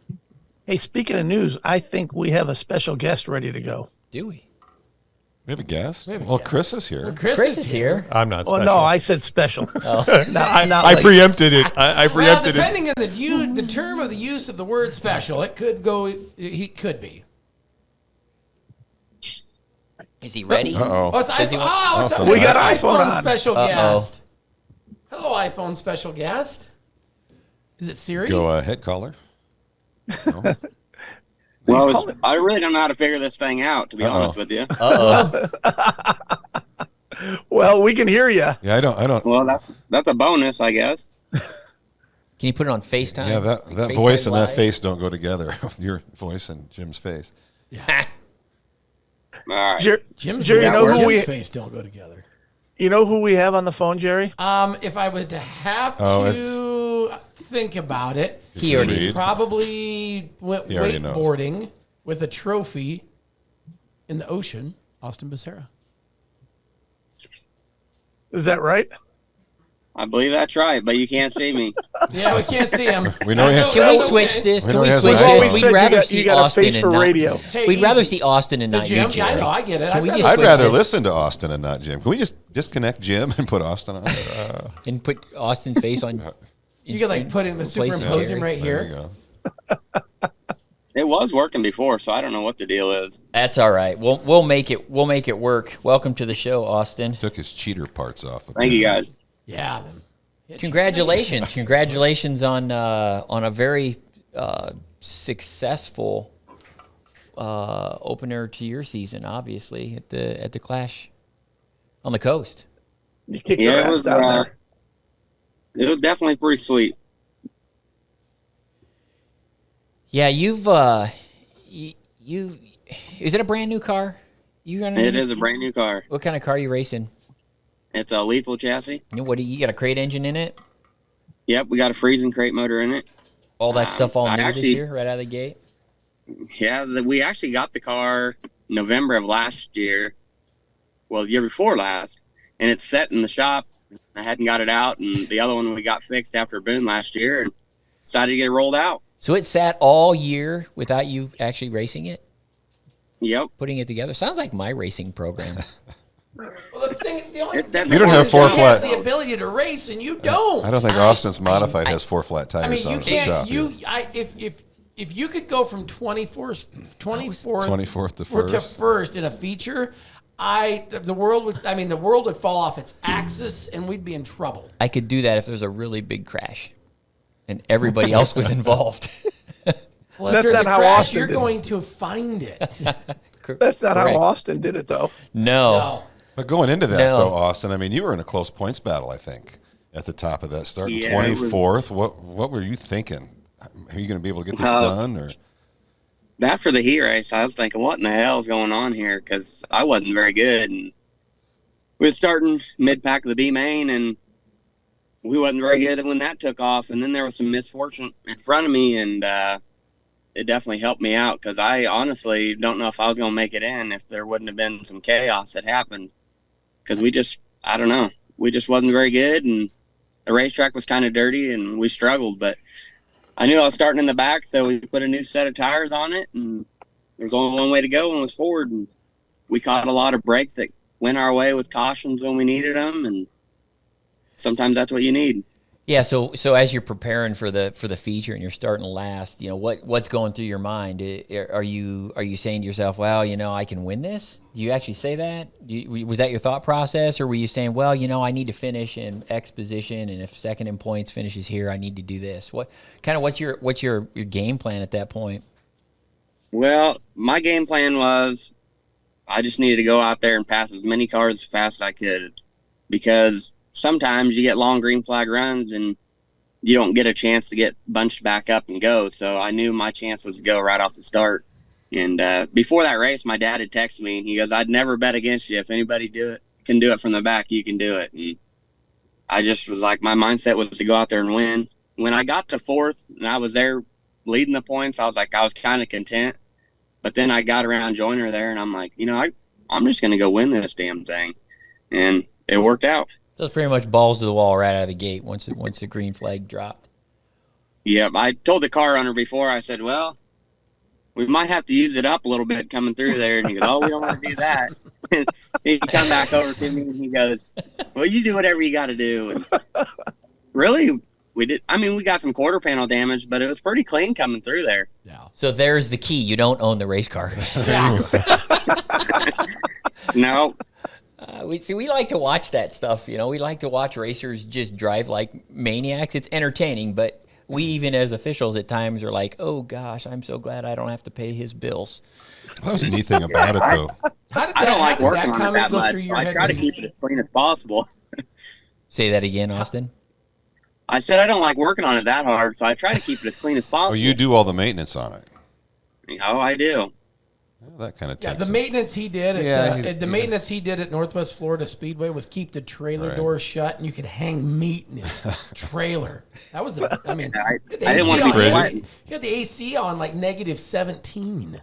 Hey, speaking of news, I think we have a special guest ready to go. Do we? We have a guest? Guest. Chris is here. Well, Chris is here. I'm not special. Oh, no, I said special. I preempted it. I preempted depending on the term of the use of the word special, it could go. He could be. Is he ready? Uh-oh. Oh, it's iPhone. We got iPhone on. Special guest. Hello, iPhone special guest. Is it Siri? Go ahead, caller. No? Well, I really don't know how to figure this thing out, to be honest with you. Well, we can hear you. Yeah, I don't. Well, that's a bonus, I guess. Can you put it on FaceTime? Yeah, that FaceTime voice and Live? that face don't go together. Your voice and Jim's face. Yeah. All right. Jim's Jerry, Jim's face don't go together. You know who we have on the phone, Jerry? If I was to have to think about it, he probably went wakeboarding with a trophy in the ocean, Austen Becerra. Is that right? I believe that's right, but you can't see me. Yeah, we can't see him. We know Can we switch this? Can we switch Well, this? We'd rather see you got Austin a face for radio. Hey, We'd rather see Austin and not Jim. you, Jerry. Yeah, I know. I get it. Can we just I'd switch rather this listen to Austin and not Jim. Can we just disconnect Jim and put Austin on? and put Austin's face on? You could put him, superimpose him right There here. you go. It was working before, so I don't know what the deal is. That's all right. We'll make it work. Welcome to the show, Austin. Took his cheater parts off. Thank you, guys. Yeah. Congratulations! Congratulations on a very successful opener to your season. Obviously, at the Clash on the coast. You kicked your ass down there. It was definitely pretty sweet. Yeah, you've you is it a brand new car? It is a brand new car. What kind of car are you racing? It's a lethal chassis. You got a crate engine in it? Yep, we got a freezing crate motor in it. All that stuff all new this year, right out of the gate? Yeah, we actually got the car November of last year. Well, the year before last. And it's set in the shop. I hadn't got it out. And the other one we got fixed after Boone last year and decided to get it rolled out. So it sat all year without you actually racing it? Yep. Putting it together? Sounds like my racing program. Well, the only You don't have four he flat. has the ability to race, and you don't. I don't think Austin's Modified has 4 flat tires I mean, on the shop. If you could go from 24th to first in a feature, the world would fall off its axis, and we'd be in trouble. I could do that if there was a really big crash and everybody else was involved. Well, That's if there's not a how crash, Austin you're did it. going to find it. That's not Correct. how Austin did it, though. No. But going into that, No. though, Austin, I mean, you were in a close points battle, I think, at the top of that start. Yeah, 24th. What were you thinking? Are you going to be able to get this done? Or After the heat race, I was thinking, what in the hell is going on here? Because I wasn't very good. And we were starting mid-pack of the B main, and we wasn't very good when that took off. And then there was some misfortune in front of me, and it definitely helped me out because I honestly don't know if I was going to make it in if there wouldn't have been some chaos that happened. Because I don't know. We just wasn't very good, and the racetrack was kind of dirty, and we struggled. But I knew I was starting in the back, so we put a new set of tires on it, and there was only one way to go, and it was forward. And we caught a lot of breaks that went our way with cautions when we needed them. And sometimes that's what you need. Yeah, so as you're preparing for the feature and you're starting last, what's going through your mind? Are you saying to yourself, well, I can win this? Do you actually say that? Was that your thought process, or were you saying, well, I need to finish in X position, and if second in points finishes here, I need to do this? What's your game plan at that point? Well, my game plan was I just needed to go out there and pass as many cars as fast as I could, because sometimes you get long green flag runs and you don't get a chance to get bunched back up and go. So I knew my chance was to go right off the start. And before that race, my dad had texted me, and he goes, I'd never bet against you. If anybody can do it from the back, you can do it. And I just was like, my mindset was to go out there and win. When I got to fourth and I was there leading the points, I was kind of content. But then I got around Joyner there, and I'm like, I'm just going to go win this damn thing. And it worked out. So it's pretty much balls to the wall right out of the gate once the green flag dropped. Yep, I told the car owner before, I said, well, we might have to use it up a little bit coming through there. And he goes, oh, we don't want to do that. He come back over to me, and he goes, well, you do whatever you got to do. And really, we did. I mean, we got some quarter panel damage, but it was pretty clean coming through there. Yeah. So there's the key. You don't own the race car. No. We like to watch that stuff. We like to watch racers just drive like maniacs. It's entertaining, but we even as officials at times are like, oh gosh, I'm so glad I don't have to pay his bills. That was the neat thing about it, though. I don't like working on it that much. So I try to keep it as clean as possible. Say that again, Austen. I said I don't like working on it that hard, so I try to keep it as clean as possible. Oh, you do all the maintenance on it? Oh, I do. Well, that kind of the maintenance he did at maintenance he did at Northwest Florida Speedway was keep the trailer doors shut, and you could hang meat in his trailer. That was, I didn't want to be quiet. He had the AC on like -17.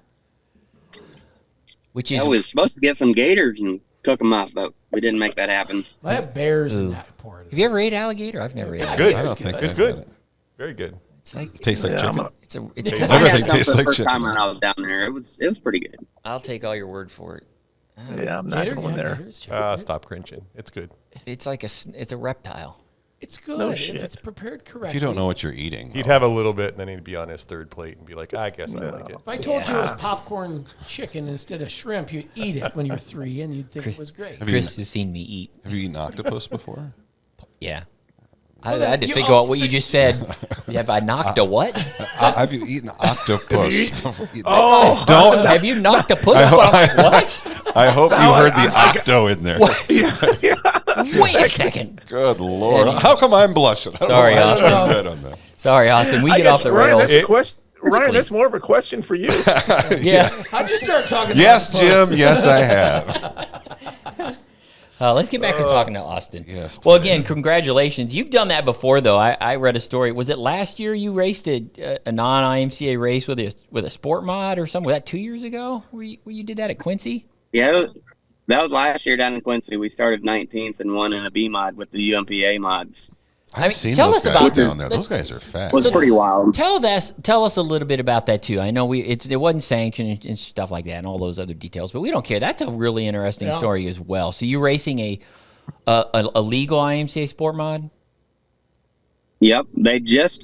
Which is, I was supposed to get some gators and cook them up, but we didn't make that happen. I have bears in that part. Have you ever ate alligator? I've never ate It's alligator. good. I don't think It's good. Very good. It's like it tastes like chicken. Everything tastes like chicken. Time when I was down there, it was pretty good. I'll take all your word for it. Yeah, I'm not going there. Stop cringing. It's good. It's like it's a reptile. It's good if it's prepared correctly. If you don't know what you're eating, he'd have a little bit, and then he'd be on his third plate and be like, I guess I like it. If I told you it was popcorn chicken instead of shrimp, you'd eat it when you're 3, and you'd think it was great. Chris has seen me eat. Have you eaten octopus before? Yeah. I had to think about what you just said. Have I knocked a what? Have you eaten octopus? Don't. Have you knocked a puss? What? I hope you heard the octo in there. Wait a second. Good Lord. How come I'm blushing? Sorry, Austen. Sorry, Austen. We get off the rails. Ryan, that's more of a question for you. Yeah. How'd you start talking Yes, about Jim. Yes, I have. Let's get back to talking to Austen. Yes. Well, again, congratulations. You've done that before, though. I read a story. Was it last year you raced a non-IMCA race with a sport mod or something? Was that 2 years ago where you did that at Quincy? Yeah, that was last year down in Quincy. We started 19th and won in a B mod with the UMPA mods. I've seen those guys down there. Those guys are fast. It was pretty wild. Tell us a little bit about that too. I know it wasn't sanctioned and stuff like that and all those other details, but we don't care. That's a really interesting story as well. So you're racing a legal IMCA sport mod? Yep.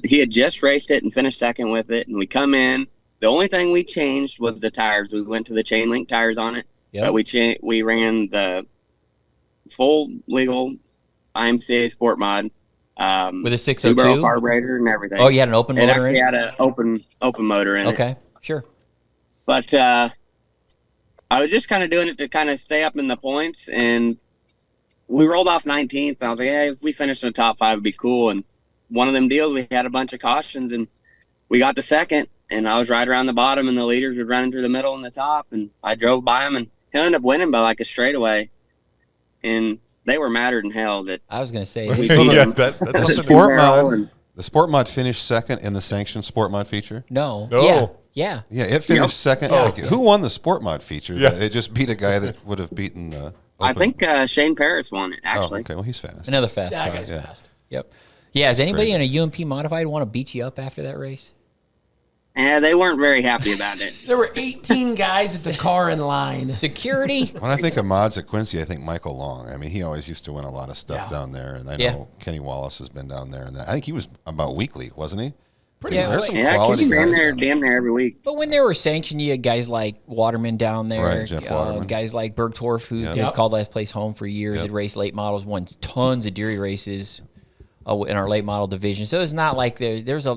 He had just raced it and finished second with it, and we come in. The only thing we changed was the tires. We went to the chain link tires on it. Yep. We ran the full legal IMCA sport mod. With a 602 Subaru carburetor and everything. Oh, you had an open motor in it? It had an open motor in it. Okay, sure. But I was just kind of doing it to kind of stay up in the points, and we rolled off 19th. And I was like, hey, if we finished in the top 5, it'd be cool. And one of them deals, we had a bunch of cautions, and we got to second, and I was right around the bottom, and the leaders were running through the middle and the top, and I drove by them, and he ended up winning by like a straightaway. And they were madder than hell that I was going to say that's the sport mod. The sport mod finished second in the sanctioned sport mod feature. No. Yeah. It finished second. Who won the sport mod feature? Yeah. It just beat a guy that would have beaten. I think Shane Paris won it. Actually. Oh, okay. Well, he's fast. Another fast car. Guy's fast. Yep. Yeah. Does anybody in a UMP modified want to beat you up after that race? And they weren't very happy about it. There were 18 guys at the car in line. Security. When I think of mods at Quincy, I think Michael Long. I mean, he always used to win a lot of stuff down there, and I know Kenny Wallace has been down there, and I think he was about weekly, wasn't he? Pretty There's much. some quality Kenny ran guys there down damn near every week. But when they were sanctioned, you had guys like Waterman down there, Right, Jeff Waterman. guys like Bergdorf, who has called that place home for years. Had raced late models, won tons of Deary races in our late model division. So it's not like there's a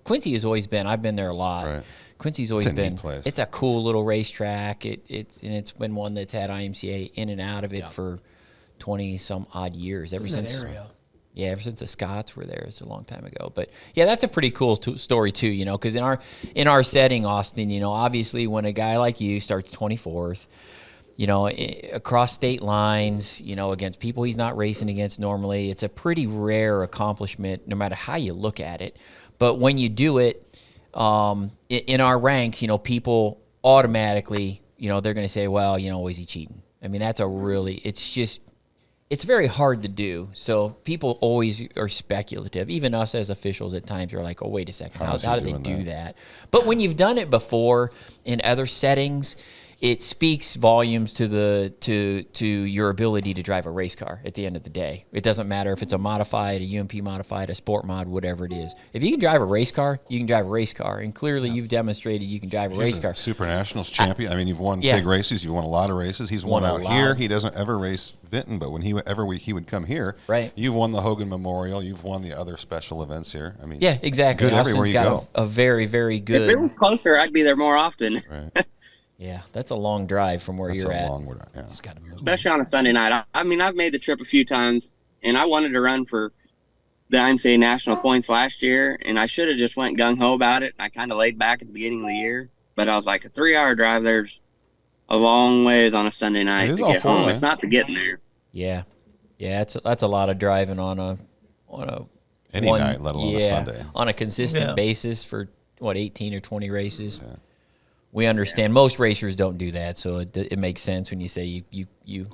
Quincy has always been. I've been there a lot. Right. Quincy's always been. Place. It's a cool little racetrack. It's been one that's had IMCA in and out of it for 20 some odd years. Ever since that area. Yeah, ever since the Scots were there, it's a long time ago. But yeah, that's a pretty cool story too, because in our setting, Austen, obviously when a guy like you starts 24th, across state lines, against people he's not racing against normally, it's a pretty rare accomplishment, no matter how you look at it. But when you do it, in our ranks, people automatically, they're going to say, well, is he cheating? I mean, it's very hard to do. So people always are speculative. Even us as officials at times are like, oh, wait a second. How did they do that? But when you've done it before in other settings, it speaks volumes to your ability to drive a race car at the end of the day. It doesn't matter if it's a modified, a UMP modified, a sport mod, whatever it is. If you can drive a race car, you can drive a race car. And clearly you've demonstrated you can drive a race car. Super Nationals champion. I mean, you've won big races. You've won a lot of races. He's won out here. He doesn't ever race Vinton, but when he would come here, you've won the Hogan Memorial. You've won the other special events here. I mean, yeah, exactly. Good everywhere you go. A very, very good. If it was closer, I'd be there more often. Right. Yeah, that's a long drive from where you're at. Especially on a Sunday night. I mean, I've made the trip a few times, and I wanted to run for the IMCA National Points last year, and I should have just went gung-ho about it. I kind of laid back at the beginning of the year, but I was like, a 3-hour drive, there's a long ways on a Sunday night to get home. It's not to getting there. Yeah. Yeah, that's a lot of driving on a any night, let alone a Sunday. On a consistent basis for, 18 or 20 races. Yeah. We understand most racers don't do that, so it makes sense when you say you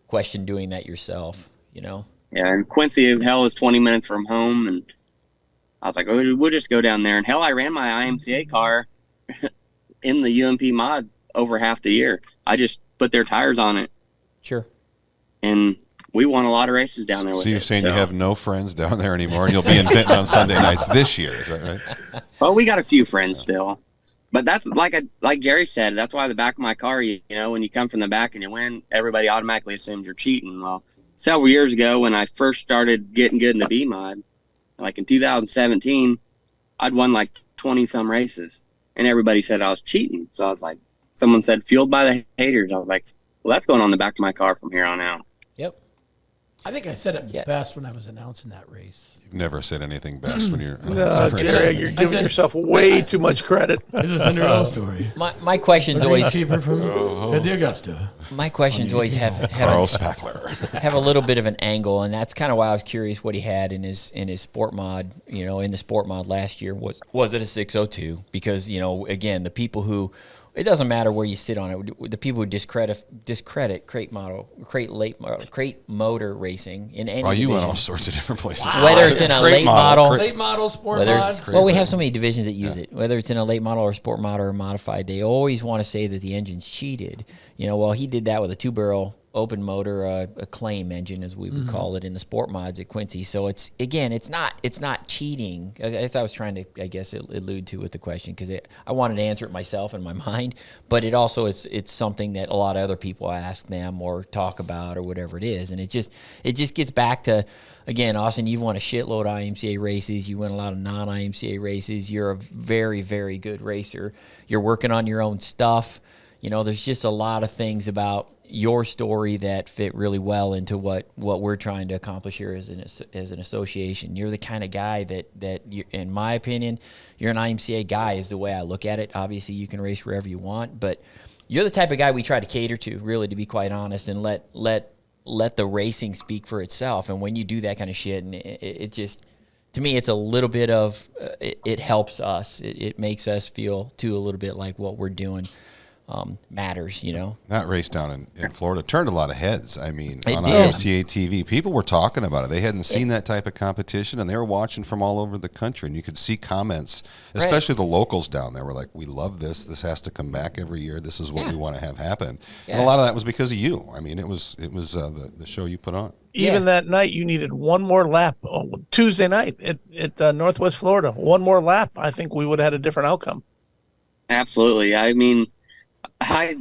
question doing that yourself, Yeah, and Quincy, hell, is 20 minutes from home, and I was like, we'll just go down there. And hell, I ran my IMCA car in the UMP mods over half the year. I just put their tires on it. Sure. And we won a lot of races down there with it. So you're saying you have no friends down there anymore, and you'll be in Vinton on Sunday nights this year, is that right? Well, we got a few friends still. But that's like Jerry said, that's why the back of my car, when you come from the back and you win, everybody automatically assumes you're cheating. Well, several years ago when I first started getting good in the B mod, like in 2017, I'd won like 20 some races and everybody said I was cheating. So I was like, someone said, fueled by the haters. I was like, well, that's going on the back of my car from here on out. Yep. I think I said it best when I was announcing that race. You've never said anything best when you're... No, Jerry, you're giving yourself way too much credit. It's a Cinderella story. My question's always... cheaper from the Augusta. My questions always have a little bit of an angle, and that's kind of why I was curious what he had in his sport mod, in the sport mod last year. Was it a 602? Because, again, the people who... It doesn't matter where you sit on it. The people who discredit crate motor racing in any division. You went all sorts of different places. Wow. Whether it's in a late model, sport mods. Well, we have so many divisions that use it. Whether it's in a late model or sport mod or modified, they always want to say that the engine's cheated. Well, he did that with a 2-barrel open motor, a claim engine, as we would call it in the sport mods at Quincy. So it's not cheating. As I was trying to, I guess, allude to with the question, because I wanted to answer it myself in my mind, but it also it's something that a lot of other people ask them or talk about or whatever it is, and it just gets back to, again, Austen, you've won a shitload of IMCA races. You win a lot of non-IMCA races. You're a very, very good racer. You're working on your own stuff. There's just a lot of things about your story that fit really well into what we're trying to accomplish here as an association. You're the kind of guy that you, in my opinion, you're an IMCA guy is the way I look at it. Obviously, you can race wherever you want, but you're the type of guy we try to cater to, really, to be quite honest, and let the racing speak for itself. And when you do that kind of shit, and it just, to me, it's a little bit of, it helps us. It makes us feel, too, a little bit like what we're doing. matters, That race down in Florida turned a lot of heads. I mean, on IMCA TV, people were talking about it. They hadn't seen that type of competition, and they were watching from all over the country. And you could see comments, especially the locals down there were like, we love this. This has to come back every year. This is what we want to have happen. Yeah. And a lot of that was because of you. I mean, it was the show you put on. Even that night, you needed one more lap. Tuesday night at Northwest Florida, one more lap. I think we would have had a different outcome. Absolutely. I mean,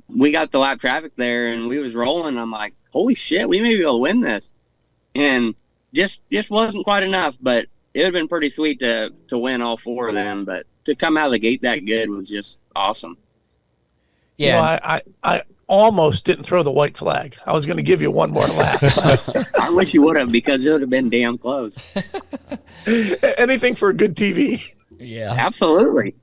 we got the lap traffic there, and we was rolling. I'm like, holy shit, we may be able to win this. And just wasn't quite enough, but it would have been pretty sweet to win all 4 of them. But to come out of the gate that good was just awesome. Yeah. I almost didn't throw the white flag. I was going to give you one more lap. I wish you would have, because it would have been damn close. Anything for a good TV. Yeah. Absolutely.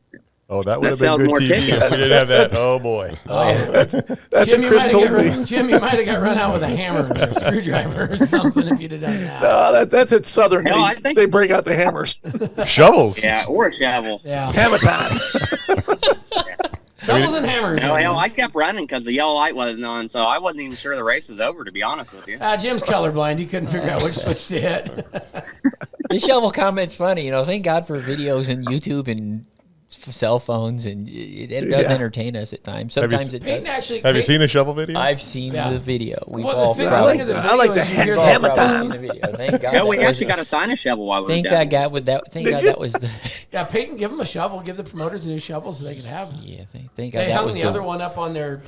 Oh, that would have been good TV if we didn't have that. Oh, boy. That's Jim, what Chris told me. Jim, you might have got run out with a hammer or a screwdriver or something if you'd have done that. No, that's at Southern. No, they break out the hammers. Shovels. Yeah, or a shovel. Yeah. Hammer time. Shovels and hammers. No, hell, I kept running because the yellow light wasn't on, so I wasn't even sure the race was over, to be honest with you. Jim's colorblind. He couldn't figure out which switch to hit. The shovel comment's funny. Thank God for videos and YouTube and cell phones, and it does entertain us at times. Sometimes it does. Have you seen the shovel video? I've seen the video. I like the hammer time. Thank God. Yeah, we actually got to sign a shovel while we were down. Thank God that was the. Yeah, Peyton, give them a shovel. Give the promoters a new shovel so they could have. Yeah, thank God. They hung the other one up on their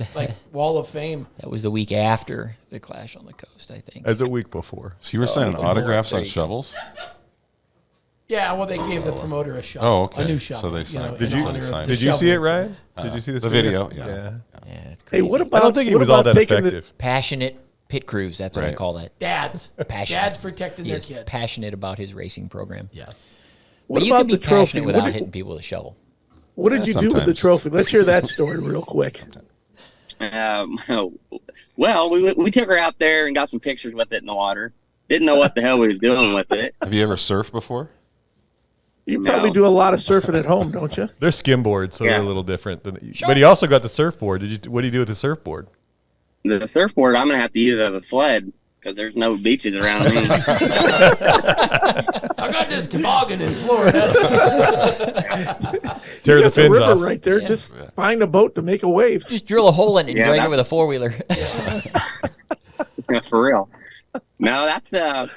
wall of fame. That was the week after the Clash on the Coast, I think. As a week before. So you were signing autographs on shovels? Yeah, well, they gave the promoter a shovel, a new shovel. So they signed. Did you see it, Ryan? Did you see the video? Yeah. Yeah, it's crazy. Hey, what about? I don't think it was all that effective. Passionate pit crews. That's what I call that. Dads. Passionate. Dads protecting their kids. kids. Passionate about his racing program. Yes. But you can be passionate without hitting people with a shovel. What did you do with the trophy? Let's hear that story real quick. Well, we took her out there and got some pictures with it in the water. Didn't know what the hell we was doing with it. Have you ever surfed before? You probably do a lot of surfing at home, don't you? They're skim boards, so they're a little different. But he also got the surfboard. What did you do with the surfboard? The surfboard I'm going to have to use as a sled because there's no beaches around me. I got this toboggan in Florida. Tear the fins off. Right there. Yeah. Just find a boat to make a wave. Just drill a hole in it and drag it with a 4-wheeler. That's for real. No, that's something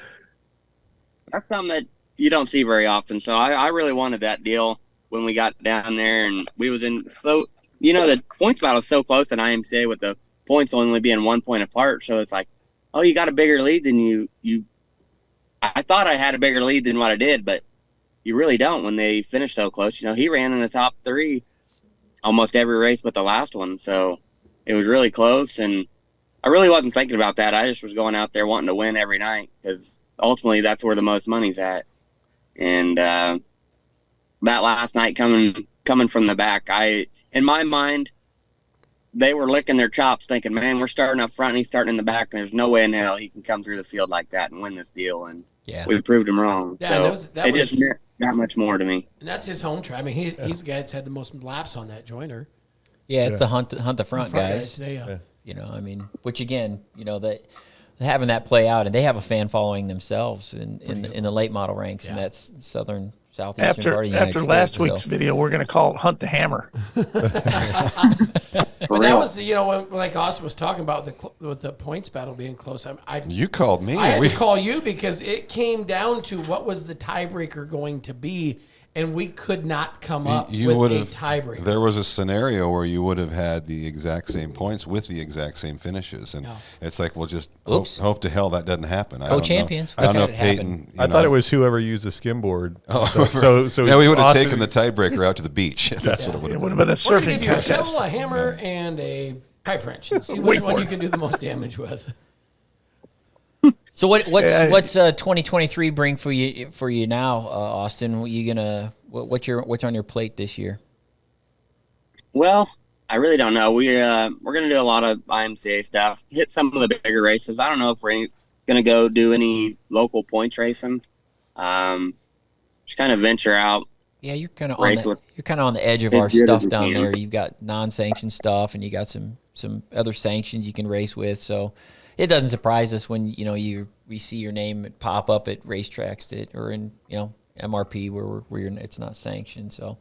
that you don't see very often. So I really wanted that deal when we got down there, and we was in. So the points battle is so close in IMCA with the points only being 1 point apart. So it's like, oh, you got a bigger lead than you. I thought I had a bigger lead than what I did, but you really don't when they finish so close. He ran in the top 3 almost every race but the last one. So it was really close, and I really wasn't thinking about that. I just was going out there wanting to win every night because ultimately that's where the most money's at. And that last night coming from the back, in my mind, they were licking their chops thinking, man, we're starting up front and he's starting in the back, and there's no way in hell he can come through the field like that and win this deal. And we proved him wrong. Yeah, so it just meant that much more to me. And that's his home track. I mean, he's the guy that's had the most laps on that joiner. Yeah, it's the hunt the front guys. Yeah. Which again, that having that play out, and they have a fan following themselves in the late model ranks, and that's southeastern part of the United States. After last week's video, we're going to call it Hunt the Hammer. But that was, when, like Austen was talking about with the points battle being close. You called me. I had to call you because it came down to what was the tiebreaker going to be, and we could not come up with a tiebreaker. There was a scenario where you would have had the exact same points with the exact same finishes, and it's like, well, just hope to hell that doesn't happen. Co-champions. I don't know if Peyton. I thought it was whoever used the skimboard. So we would have taken the tiebreaker out to the beach. That's what it would have been. It would have been a surfing contest. We're going to give you a shovel, a hammer, Yeah. and a pipe wrench, and see which one you can do the most damage with. So what's 2023 bring for you now, Austen? What's on your plate this year? Well, I really don't know. We're gonna do a lot of IMCA stuff, hit some of the bigger races. I don't know if we're gonna go do any local points racing. Just kind of venture out Yeah, you're kind of race with. you're kind of on the edge of as our good as stuff we down can. there. You've got non-sanctioned stuff, and you got some other sanctions you can race with. So it doesn't surprise us when we see your name pop up at racetracks or in MRP where it's not sanctioned. So,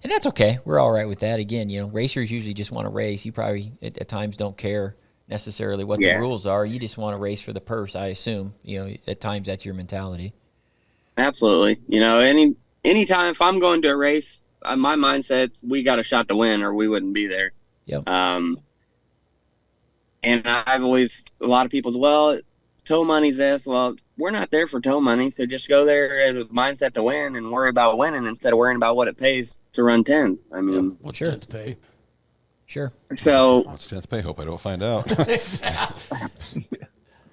and that's okay. We're all right with that. Again, racers usually just want to race. You probably at times don't care necessarily what the rules are. You just want to race for the purse. I assume. At times that's your mentality. Absolutely. Anytime if I'm going to a race, my mindset's we got a shot to win, or we wouldn't be there. Yep. And I've always, a lot of people's, well, tow money's this. Well, we're not there for tow money, so just go there with mindset to win and worry about winning instead of worrying about what it pays to run 10. I mean, what's sure. tenth pay? Sure. So What's 10th pay? Hope I don't find out.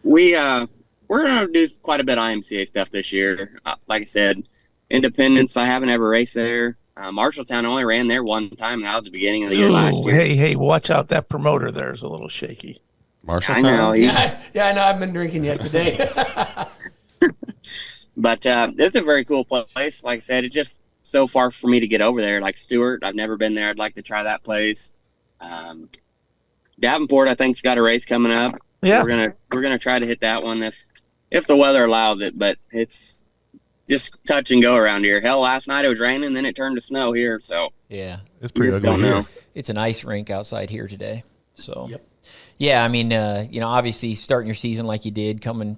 we're going to do quite a bit of IMCA stuff this year. Like I said, Independence, I haven't ever raced there. Marshalltown only ran there one time, and that was the beginning of the year last year. Hey, watch out. That promoter there is a little shaky. Marshalltown? I know. Yeah, I know. I've been drinking yet today. But it's a very cool place. Like I said, it's just so far for me to get over there. Like Stewart, I've never been there. I'd like to try that place. Davenport, I think's got a race coming up. Yeah. We're gonna try to hit that one if the weather allows it. But it's just touch and go around here. Hell, last night it was raining, then it turned to snow here. So Yeah. It's pretty ugly don't here. know. It's an ice rink outside here today. So, Yep. Yeah, I mean, obviously starting your season like you did, coming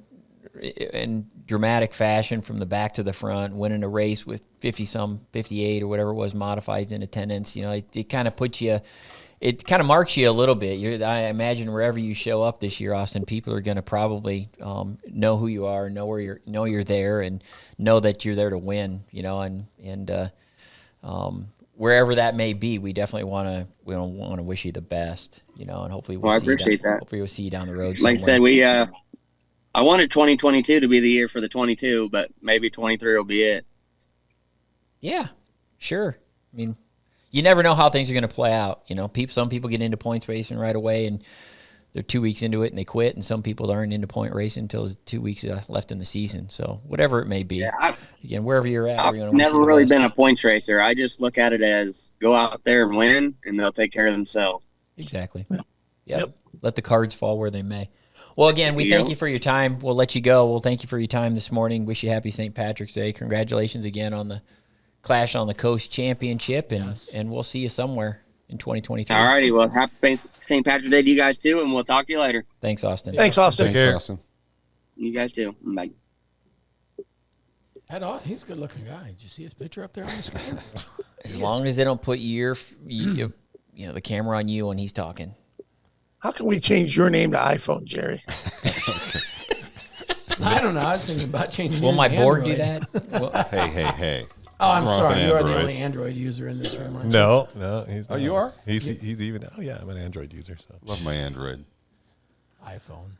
in dramatic fashion from the back to the front, winning a race with 58 or whatever it was modifieds in attendance, it kind of puts you, it kind of marks you a little bit. I imagine wherever you show up this year, Austin, people are going to probably know who you are, know you're there, and know that you're there to win. And wherever that may be, we definitely want to wish you the best. And hopefully I appreciate that. Hopefully we'll see you down the road. Like somewhere. I said, I wanted 2022 to be the year for the 22, but maybe 23 will be it. Yeah, sure. I mean, you never know how things are going to play out. Some people get into points racing right away, and they're 2 weeks into it and they quit. And some people aren't into point racing until there's 2 weeks left in the season. So whatever it may be, again, wherever you're at, I've never really been a points racer. I just look at it as go out there and win, and they'll take care of themselves. Exactly. Yep. Let the cards fall where they may. Well, again, we thank you for your time. We'll let you go. We'll thank you for your time this morning. Wish you happy St. Patrick's Day. Congratulations again on the Clash on the Coast Championship, and we'll see you somewhere in 2023. All righty. Well, happy St. Patrick's Day to you guys, too, and we'll talk to you later. Thanks, Austin. Thanks, Austin. Thanks, Austin. You guys, too. Bye. He's a good-looking guy. Did you see his picture up there on the screen? As long as they don't put the camera on you when he's talking. How can we change your name to iPhone, Jerry? I don't know. I was thinking about changing. Will my to board do Android. that? Well, Hey. Oh, I'm What's wrong with sorry. an You are the Android? only Android user in this room, aren't you? No, he's not. Oh, you are? He's even. Oh yeah, I'm an Android user. So Love my Android. iPhone.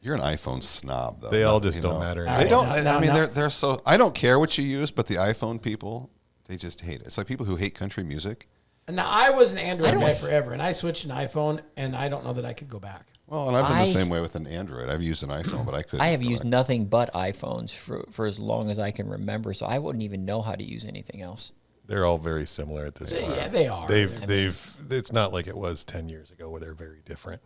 You're an iPhone snob, though. they all just don't matter. All They right, don't. no, I mean, no. they're so. I don't care what you use, but the iPhone people, they just hate it. It's like people who hate country music. And now I was an Android guy forever, and I switched an iPhone, and I don't know that I could go back. Well, and I've been the same way with an Android. I've used an iPhone, but I couldn't. I have go used back. nothing but iPhones for as long as I can remember, so I wouldn't even know how to use anything else. They're all very similar at this point. Yeah, they are. They've. It's not like it was 10 years ago where they're very different.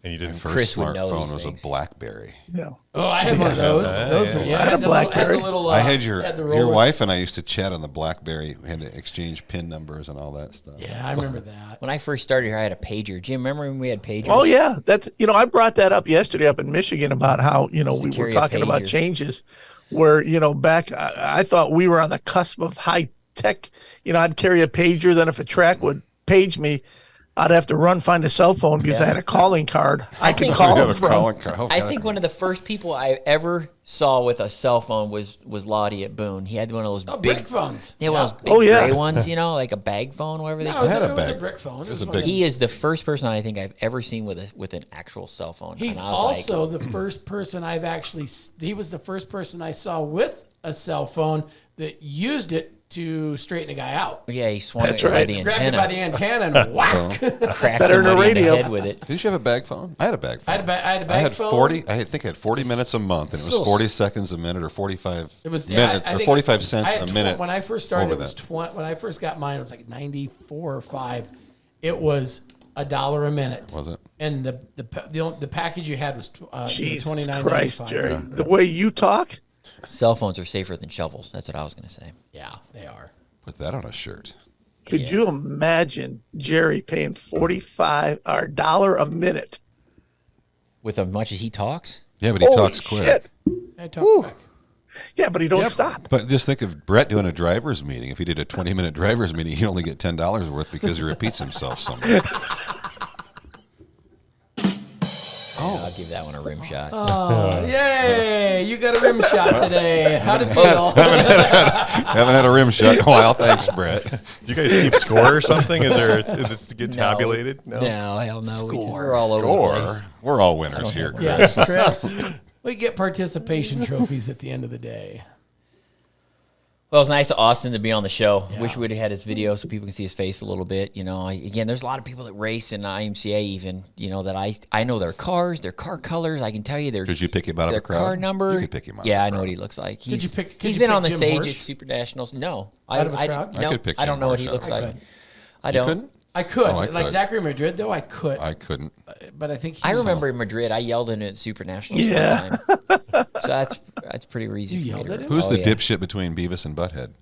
And you My didn't. first Chris would know smartphone these was things. a BlackBerry. Yeah. Oh, I had one of those. Those were, I had a BlackBerry. I had your roller. wife and I used to chat on the BlackBerry. We had to exchange PIN numbers and all that stuff. Yeah, I remember that. When I first started here, I had a pager. Jim, remember when we had pagers? Oh yeah, that's I brought that up yesterday up in Michigan about how we were carry a talking about pager. changes where back I thought we were on the cusp of high tech. I'd carry a pager, then if a track would page me, I'd have to find a cell phone because I had a calling card I could We call had them a from. calling card. Oh, I God. think one of the first people I ever saw with a cell phone was Lottie at Boone. He had one of those Oh, big brick phones. Yeah, one of those big Oh, yeah. gray ones, like a bag phone, whatever they No, call it it. was, had a it was a bag. brick phone. It was a one big- of the- He is the first person I think I've ever seen with an actual cell phone. He's And I was also the first person I've actually. He was the first person I saw with a cell phone that used it to straighten a guy out. Yeah, he swung That's it by right. the Grabbed it antenna. by the antenna and whack. Cracked Better than a somebody in the radio. head with it. Didn't you have a bag phone? I had a bag phone. I had a bag I had phone. 40. I think I had 40 minutes a month, and it was Still- 40 seconds a minute, or 45 It was minutes, I or think 45 I cents had a minute. When I first started, over it was that. when I first got mine, it was like 94 or 5. It was $1 a minute. Was it? And the package you had was Jesus $29.95. Christ, Jerry. The way you talk, Cell phones are safer than shovels. That's what I was going to say. Yeah, they are. Put that on a shirt. could you imagine Jerry paying $45 or $1 a minute? With as much as he talks? Yeah, but he Holy talks quick. shit. I talk back. Yeah, but he don't stop. But just think of Brett doing a driver's meeting. If he did a 20-minute driver's meeting, he'd only get $10 worth because he repeats himself so much. Yeah, I'll give that one a rim shot. Oh, yay! You got a rim shot today. How'd it feel? Haven't had a rim shot in a while. Thanks, Brett. Do you guys keep score or something? Is it to get tabulated? No, hell no. Score. We're all over the Or place. we're all winners here. Yes, Chris. We get participation trophies at the end of the day. Well, it was nice of Austen to be on the show. Yeah. Wish we'd have had his video so people can see his face a little bit. You know, again, there's a lot of people that race in IMCA even, you know, that I know their cars, their car colors. I can tell you Did you pick him out of their a crowd? car number. You could pick him out Yeah, of a I know crowd. what he looks like. Could you pick He's been on the Jim stage Horsch? at Super Nationals. No. Out of a crowd? I No, could pick I don't Jim know what Horsch he out looks of a like. crowd. I You don't. couldn't? I could. Oh, I like could. Zachary Madrid, though, I could. I couldn't. But I think he's, I remember in Madrid, I yelled in at Super Nationals Yeah. one time. So that's pretty easy. You for me yelled to at him? Who's Oh, the yeah. dipshit between Beavis and Butthead?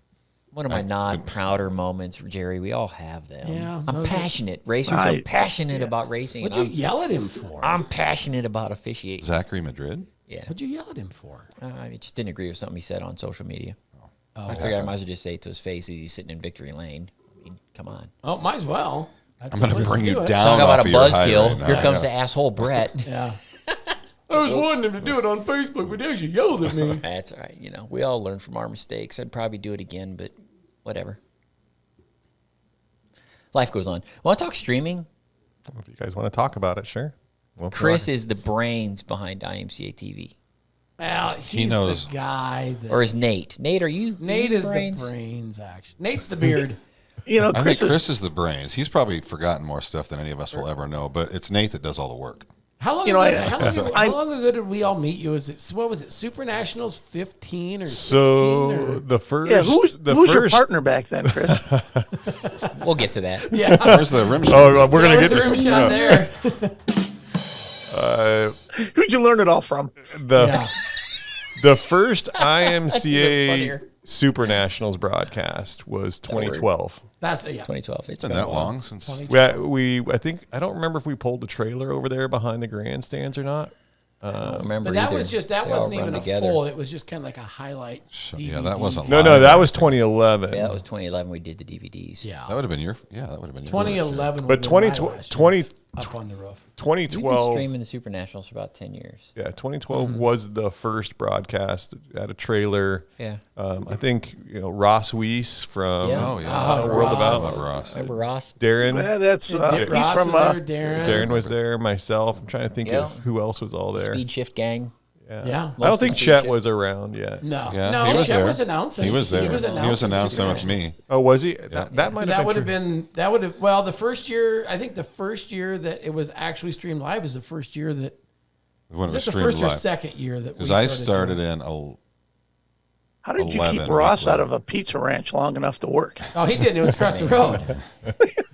One of my non-prouder moments, Jerry. We all have them. Yeah, I'm those are- passionate. Racers are passionate about racing. What'd and you yell at him for? I'm passionate about officiating. Zachary Madrid? Yeah. What'd you yell at him for? I just didn't agree with something he said on social media. Oh, I figured I might as well just say it to his face as he's sitting in victory lane. I mean, come on. oh, might as well. That's I'm going the to place bring do you it. down Talk off about of a your high buzzkill. right now. Here comes Yeah. the asshole Brett. Yeah. I was wanting him to do it on Facebook, but they actually yelled at me. That's all right. You know, we all learn from our mistakes. I'd probably do it again, but whatever. Life goes on. Want to talk streaming? If you guys want to talk about it, sure. Chris is the brains behind IMCA TV. Well, he's knows. the guy that... Or is Nate? Nate, are you? Nate you is brains? the brains, actually. Nate's the beard. You know, I think Chris is, Chris is the brains. He's probably forgotten more stuff than any of us will ever know, but it's Nate that does all the work. How long, You know, ago, I- how long ago did we all meet you? Is it, what was it, Super Nationals 15 or 16? So Or? the first, yeah, who's the your first, partner back then, Chris? We'll get to that. Yeah. Where's the rim shot? Oh, we're gonna Where's get the rim shot there. Who'd you learn it all from? the the first even IMCA funnier. Super Nationals broadcast was 2012. That's, yeah. 2012. It's It's been been a that while. long since. I think I don't remember if we pulled the trailer over there behind the grandstands or not. I don't remember But that either. was just, that They all wasn't run even a together. full. It was just kind of like a highlight DVD. Yeah, that wasn't No, live. that was 2011. Yeah, that was 2011. We did the DVDs. Yeah. That would have been your. Yeah, that would have been your. 2011 But was my last 20 year up on the roof. We've been 2012. streaming the Super Nationals for about 10 years. Yeah, 2012 was the first broadcast at a trailer. Yeah. I think Ross Weiss from Yeah. Oh yeah, World of Ross. Out. Ross. Remember Ross? Darren. Yeah, that's he's Ross from was there, Darren. Darren was there. Myself. I'm trying to think Yeah. of who else was all there. Speed Shift Gang. Yeah. I don't think Most of Chet the was around yet. No. Yeah, no, he was Chet there. was announcing. He was there. He was announcing Super with Nationals. me. Oh, was he? That might That have would been. have been, that would have, well, the first year, I think the first year that it was actually streamed live is the first year that, When it was was it the streamed first or live. second year that we Because I started doing it? in a. How did you 11 keep Ross week out of a pizza ranch long enough to work? Oh, he didn't. It was across the road.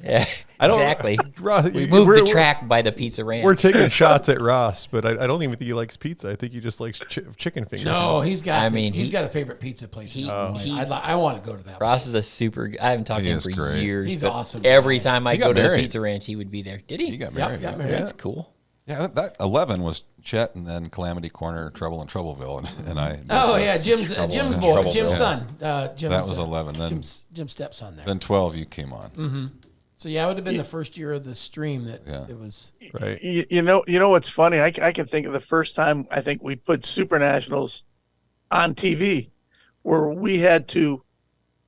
Yeah, I don't- exactly. Ross, We you- moved we're- the track by the Pizza Ranch. We're taking shots at Ross, but I don't even think he likes pizza. I think he just likes chicken fingers. No, he's got. I this, mean, he's he- got a favorite pizza place. he- in Illinois. he- I want to go to that. Ross place. is a super. I haven't talked He to him is for great. years. He's but awesome. Every time I He go got to the married. Pizza Ranch, he would be there. Did he? He got Yep, married. got married. That's cool. Yeah, that 11 was Chet, and then Calamity Corner, Trouble in Troubleville, and I. Oh yeah, Jim's boy, Trouble Jim's Bill. son. Jim's, That was 11. Then Jim's stepson there. then 12 you came on. So yeah, it would have been the first year of the stream that Yeah. it was. Right. You know what's funny? I can think of the first time I think we put Super Nationals on TV, where we had to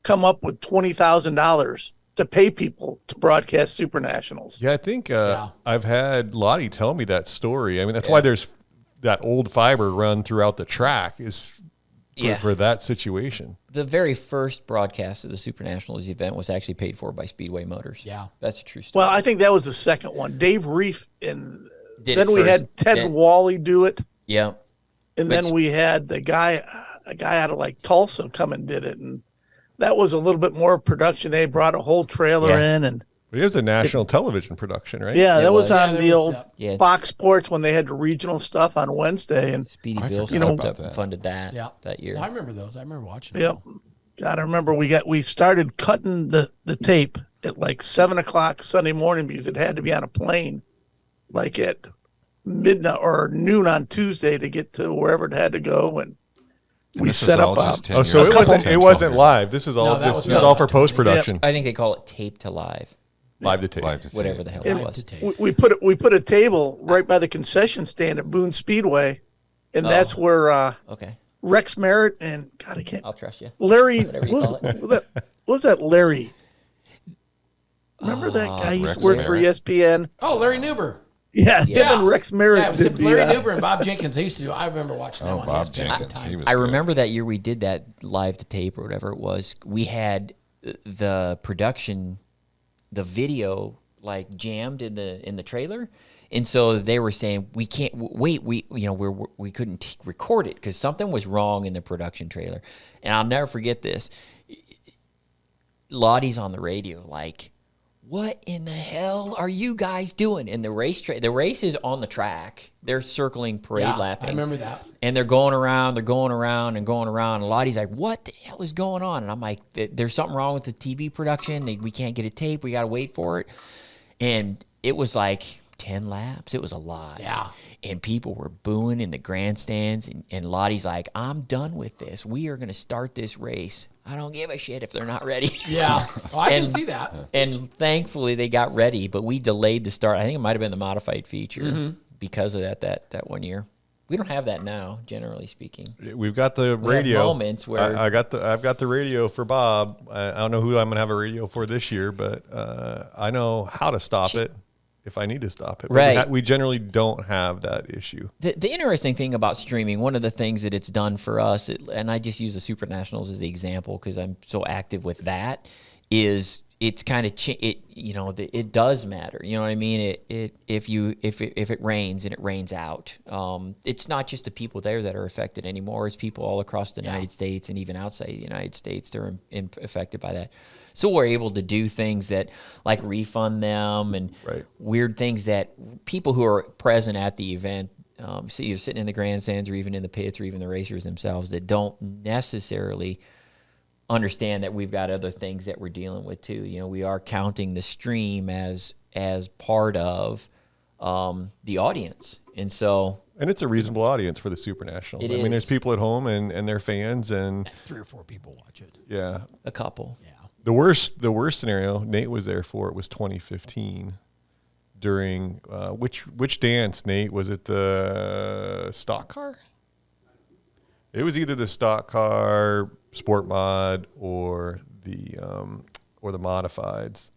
come up with $20,000 to pay people to broadcast Super Nationals. Yeah, I think Yeah. I've had Lottie tell me that story. I mean, that's why there's that old fiber run throughout the track is for that situation. The very first broadcast of the Super Nationals event was actually paid for by Speedway Motors. Yeah. That's a true story. Well, I think that was the second one. Dave Reef and Did we had Ted Wally do it. Yeah. And then we had a guy out of like Tulsa come and did it. And that was a little bit more production. They brought a whole trailer in, and it was a national television production, right? Yeah, that was on the old Yeah. Fox Sports when they had the regional stuff on Wednesday. And Speedy Bill stepped up and funded that that year. I remember those. I remember watching Yep. God, I remember we started cutting the tape at like 7:00 Sunday morning because it had to be on a plane like at midnight or noon on Tuesday to get to wherever it had to go. And we set up. So it wasn't live. This was all this was all for post production. I think they call it tape to live. Live to tape. Whatever the hell it was. We put a table right by the concession stand at Boone Speedway, and that's where Rex Merritt and God, I can't. I'll trust you. Larry, what was that Larry? Remember that guy used to work for ESPN? Oh, Larry Newber. Yeah, him and Rex Merritt. Yeah, it was Larry Newber and Bob Jenkins. They used to do. I remember watching that one. Bob Jenkins. I remember that year we did that live to tape or whatever it was. We had the production, the video like jammed in the trailer, and so they were saying we can't wait. We couldn't record it because something was wrong in the production trailer, and I'll never forget this. Lottie's on the radio like, what in the hell are you guys doing? And the race is on the track. They're circling, parade lapping. I remember that. And they're going around and going around. And Lottie's like, what the hell is going on? And I'm like, there's something wrong with the TV production. We can't get a tape. We got to wait for it. And it was like 10 laps. It was a lot. Yeah. And people were booing in the grandstands. And Lottie's like, I'm done with this. We are going to start this race. I don't give a shit if they're not ready. Yeah. Oh, I can see that. And thankfully they got ready, but we delayed the start. I think it might have been the modified feature because of that 1 year. We don't have that now, generally speaking. We've got the radio. Have moments where I've got the radio for Bob. I don't know who I'm going to have a radio for this year, but I know how to stop it if I need to stop it. Right. We generally don't have that issue. The interesting thing about streaming, one of the things that it's done for us, and I just use the Super Nationals as the example because I'm so active with that, is it's kind of it does matter. You know what I mean? If it rains and it rains out, it's not just the people there that are affected anymore. It's people all across the United States and even outside the United States that are affected by that. So we're able to do things that like refund them and weird things that people who are present at the event, see you're sitting in the grandstands or even in the pits or even the racers themselves that don't necessarily understand that we've got other things that we're dealing with too. You know, we are counting the stream as part of the audience. And it's a reasonable audience for the Super Nationals. I mean, there's people at home and they're fans and 3 or 4 people watch it. Yeah. A couple. Yeah. The worst scenario Nate was there for it was 2015 during which dance, Nate? Was it the stock car? It was either the stock car, sport mod, or the modifieds.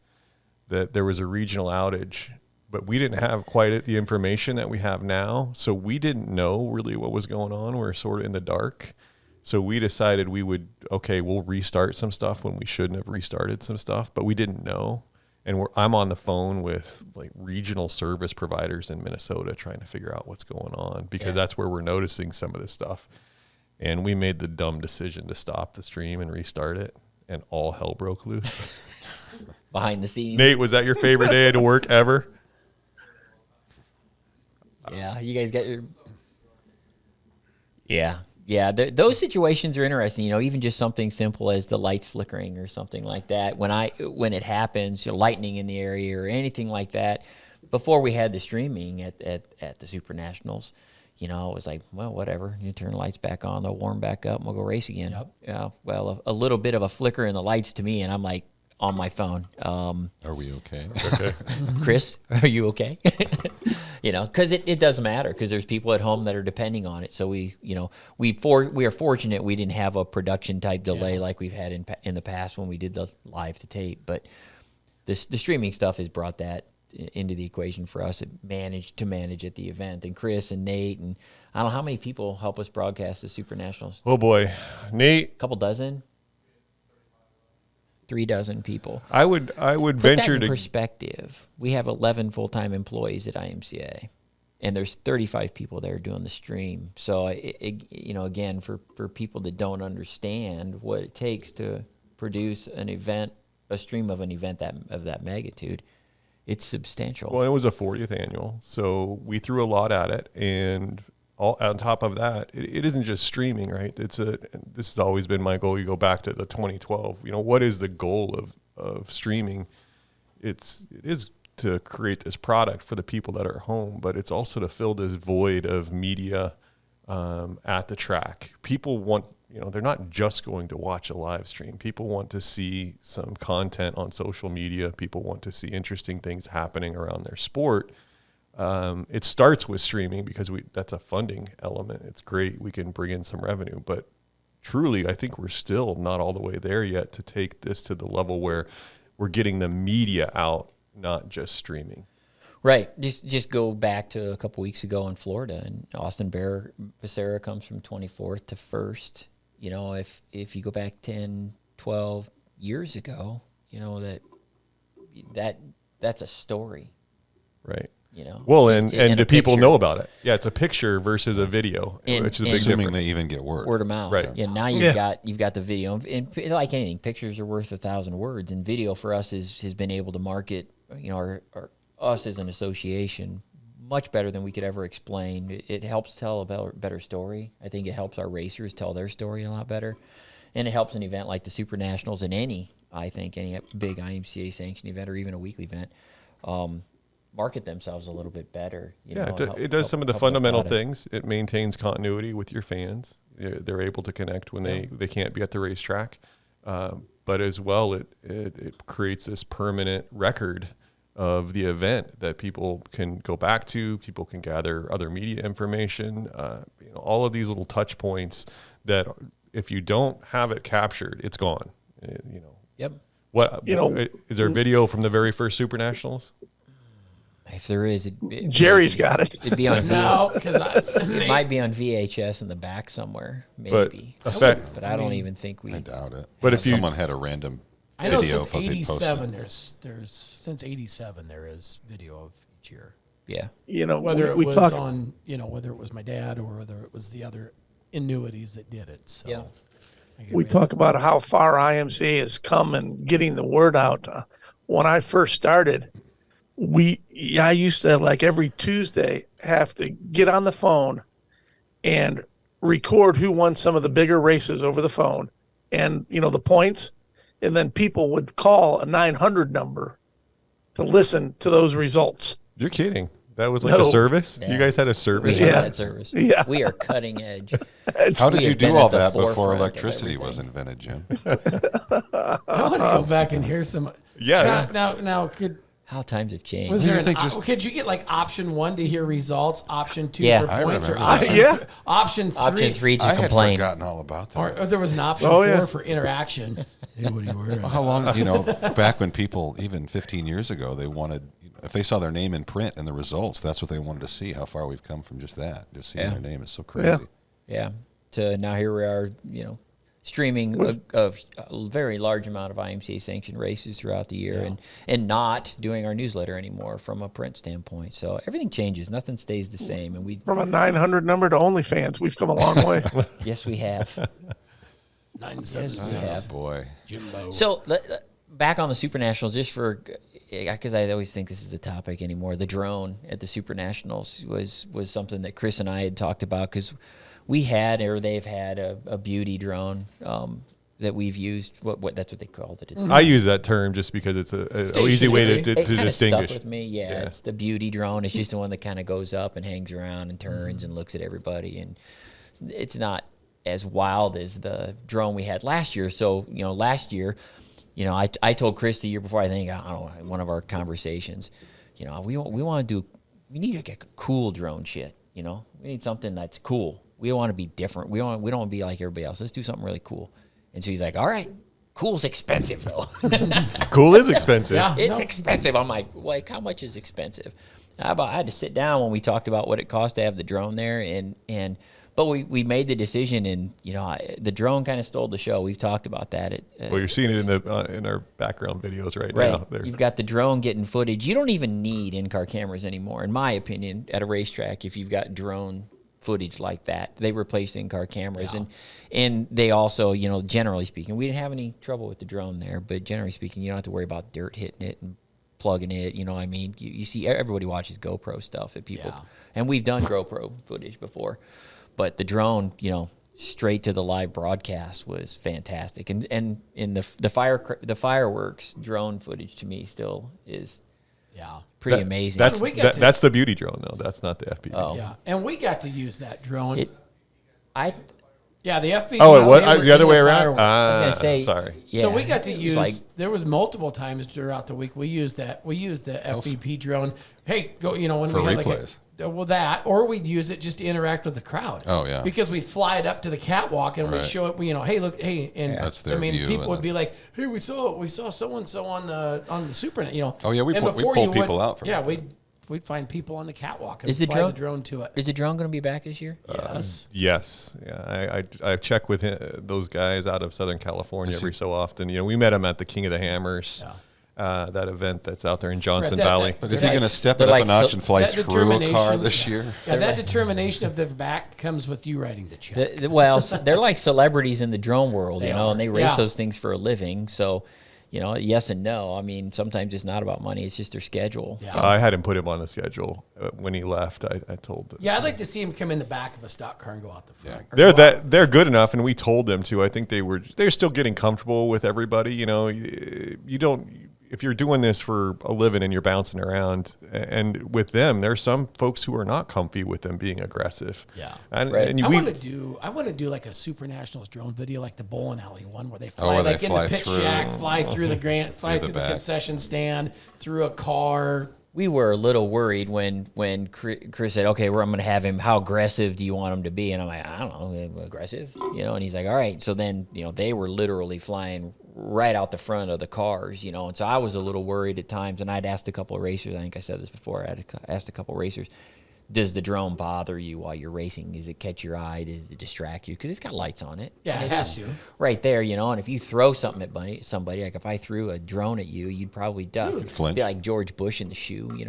That there was a regional outage, but we didn't have quite the information that we have now, so we didn't know really what was going on. We were sort of in the dark. So we decided we'll restart some stuff when we shouldn't have restarted some stuff, but we didn't know. And I'm on the phone with like regional service providers in Minnesota trying to figure out what's going on because that's where we're noticing some of this stuff. And we made the dumb decision to stop the stream and restart it, and all hell broke loose. Behind the scenes. Nate, was that your favorite day to work ever? Yeah, you guys got your... Yeah. Yeah, those situations are interesting. You know, even just something simple as the lights flickering or something like that. When it happens, lightning in the area or anything like that. Before we had the streaming at the Super Nationals, you know, it was like, well, whatever. You turn the lights back on, they'll warm back up, and we'll go race again. Yep. Yeah. Well, a little bit of a flicker in the lights to me, and I'm like on my phone. Are we okay? Chris, are you okay? You know, because it doesn't matter because there's people at home that are depending on it. So we are fortunate we didn't have a production type delay like we've had in the past when we did the live to tape. But the streaming stuff has brought that into the equation for us. It managed at the event, and Chris and Nate and I don't know how many people help us broadcast the Super Nationals. Oh boy, Nate. A couple dozen. 3 dozen people. I would Put venture that in to perspective. We have 11 full-time employees at IMCA, and there's 35 people there doing the stream. So, again, for people that don't understand what it takes to produce an event, a stream of an event of that magnitude, it's substantial. Well, it was a 40th annual, so we threw a lot at it, and all on top of that, it isn't just streaming, right? This has always been my goal. You go back to the 2012. What is the goal of streaming? It is to create this product for the people that are home, but it's also to fill this void of media at the track. People want, they're not just going to watch a live stream. People want to see some content on social media. People want to see interesting things happening around their sport. It starts with streaming because that's a funding element. It's great. We can bring in some revenue, but truly, I think we're still not all the way there yet to take this to the level where we're getting the media out, not just streaming. Right. Just go back to a couple weeks ago in Florida, and Austen Becerra comes from 24th to 1st. If you go back 10, 12 years ago, that's a story. Right. Well, and do people know about it? Yeah, it's a picture versus a video, which is a big assuming difference. they even get word of mouth. Right. Yeah. Now you've got the video, and like anything, pictures are worth 1,000 words, and video for us has been able to market, us as an association much better than we could ever explain. It helps tell a better story. I think it helps our racers tell their story a lot better, and it helps an event like the Super Nationals and any big IMCA sanctioned event or even a weekly event. Market themselves a little bit better. It does some of the fundamental things. It maintains continuity with your fans. They're able to connect when they can't be at the racetrack. But as well, it creates this permanent record of the event that people can go back to. People can gather other media information. All of these little touch points that if you don't have it captured, it's gone. Yep. Is there video from the very first Super Nationals? If there is, Jerry's got it. It'd be on No, because it might be on VHS in the back somewhere, maybe. But I don't even think I doubt it. But if someone had a random I know video since of what they '87, posted. since '87 there is video of each year. Yeah. Whether it was on, whether it was my dad or whether it was the other annuities that did it. So Yeah. We talk about how far IMCA has come and getting the word out. When I first started, I used to, like, every Tuesday have to get on the phone and record who won some of the bigger races over the phone and, the points. And then people would call a 900 number to listen to those results. You're kidding. That was like a service? Yeah. You guys had a service? We have that service. Yeah. We are cutting edge. How did We you have been do all at the that before forefront of electricity was everything. invented, Jim? I want to go back and hear some. Yeah. Now How times have changed. was there could you get like option 1 to hear results, option 2 Yeah. for I points, or remember option 3? Option 3 to I had complain. forgotten all about that. Or there was an option 4 for interaction. Hey, what are you wearing? How long, back when people, even 15 years ago, they wanted, if they saw their name in print and the results, that's what they wanted to see. How far we've come from just that. Just seeing their name is so crazy. Yeah. To now here we are, streaming a very large amount of IMCA sanctioned races throughout the year and not doing our newsletter anymore from a print standpoint. So everything changes. Nothing stays the same. And From a 900 number to OnlyFans, we've come a long way. yes, we have. 976. Yes, Oh, boy. Jimbo. So back on the Super Nationals, just because I always think this is a topic anymore. The drone at the Super Nationals was something that Chris and I had talked about because they've had a beauty drone that we've used. That's what they called it. I use that term just because it's an easy way to It kind of distinguish. stuck with me. Yeah, it's the beauty drone. It's just the one that kind of goes up and hangs around and turns and looks at everybody, and it's not as wild as the drone we had last year. So last year, I told Chris the year before, I don't know, in one of our conversations, we need to get cool drone shit. We need something that's cool. We want to be different. We don't want to be like everybody else. Let's do something really cool. And so he's like, all right, Cool's expensive though. Cool is expensive. Yeah. It's expensive. I'm like, how much is expensive? I had to sit down when we talked about what it cost to have the drone there, but we made the decision, and the drone kind of stole the show. We've talked about that. Well, you're seeing it in our background videos right now. You've got the drone getting footage. You don't even need in-car cameras anymore, in my opinion, at a racetrack. If you've got drone footage like that, they replaced in-car cameras, and they also, generally speaking, we didn't have any trouble with the drone there. But generally speaking, you don't have to worry about dirt hitting it and plugging it. I mean, you see everybody watches GoPro stuff at people, and we've done GoPro footage before. But the drone, straight to the live broadcast was fantastic, and in the fireworks drone footage to me still is pretty amazing. That's the beauty drone though. That's not the FPV. Oh. Yeah, and we got to use that drone. The FPV. Oh, it was the other way around. I was gonna say, sorry. Yeah, so we got to use. There was multiple times throughout the week we used that. We used the FPV drone. Hey, go. When for we had replays. Or we'd use it just to interact with the crowd. Oh yeah, because we'd fly it up to the catwalk and we'd show it. Hey, look, hey, and that's their view, people would be like, hey, we saw so and so on the Super. Oh yeah, we pull people out from it. We'd find people on the catwalk and fly the drone to it. Is the drone going to be back this year? Yes. Yes. Yeah. I check with those guys out of Southern California every so often. We met them at the King of the Hammers. Yeah. That event that's out there in Johnson Valley. But is he going to step it up a notch and fly through a car this year? Yeah, that determination of the back comes with you writing the check. They're like celebrities in the drone world, and they race those things for a living. So, yes and no. I mean, sometimes it's not about money; it's just their schedule. Yeah. I had him put him on the schedule when he left. I told them. Yeah, I'd like to see him come in the back of a stock car and go out the front. Yeah. They're good enough, and we told them to. I think they're still getting comfortable with everybody. You don't. If you're doing this for a living and you're bouncing around, and with them, there's some folks who are not comfy with them being aggressive. Yeah, and I want to do like a Super Nationals drone video, like the bowling alley one, where they fly in the pit shack, fly through the fly through the concession stand, through a car. We were a little worried when Chris said, "Okay, I'm going to have him. How aggressive do you want him to be?" And I'm like, "I don't know, aggressive, And he's like, "All right." So then, they were literally flying right out the front of the cars, And so I was a little worried at times. And I'd asked a couple of racers. I think I said this before. I asked a couple of racers, "Does the drone bother you while you're racing? Does it catch your eye? Does it distract you? Because it's got lights on it. Yeah, it has to. Right there, And if you throw something at somebody, like if I threw a drone at you, you'd probably duck. It'd be like George Bush in the shoe,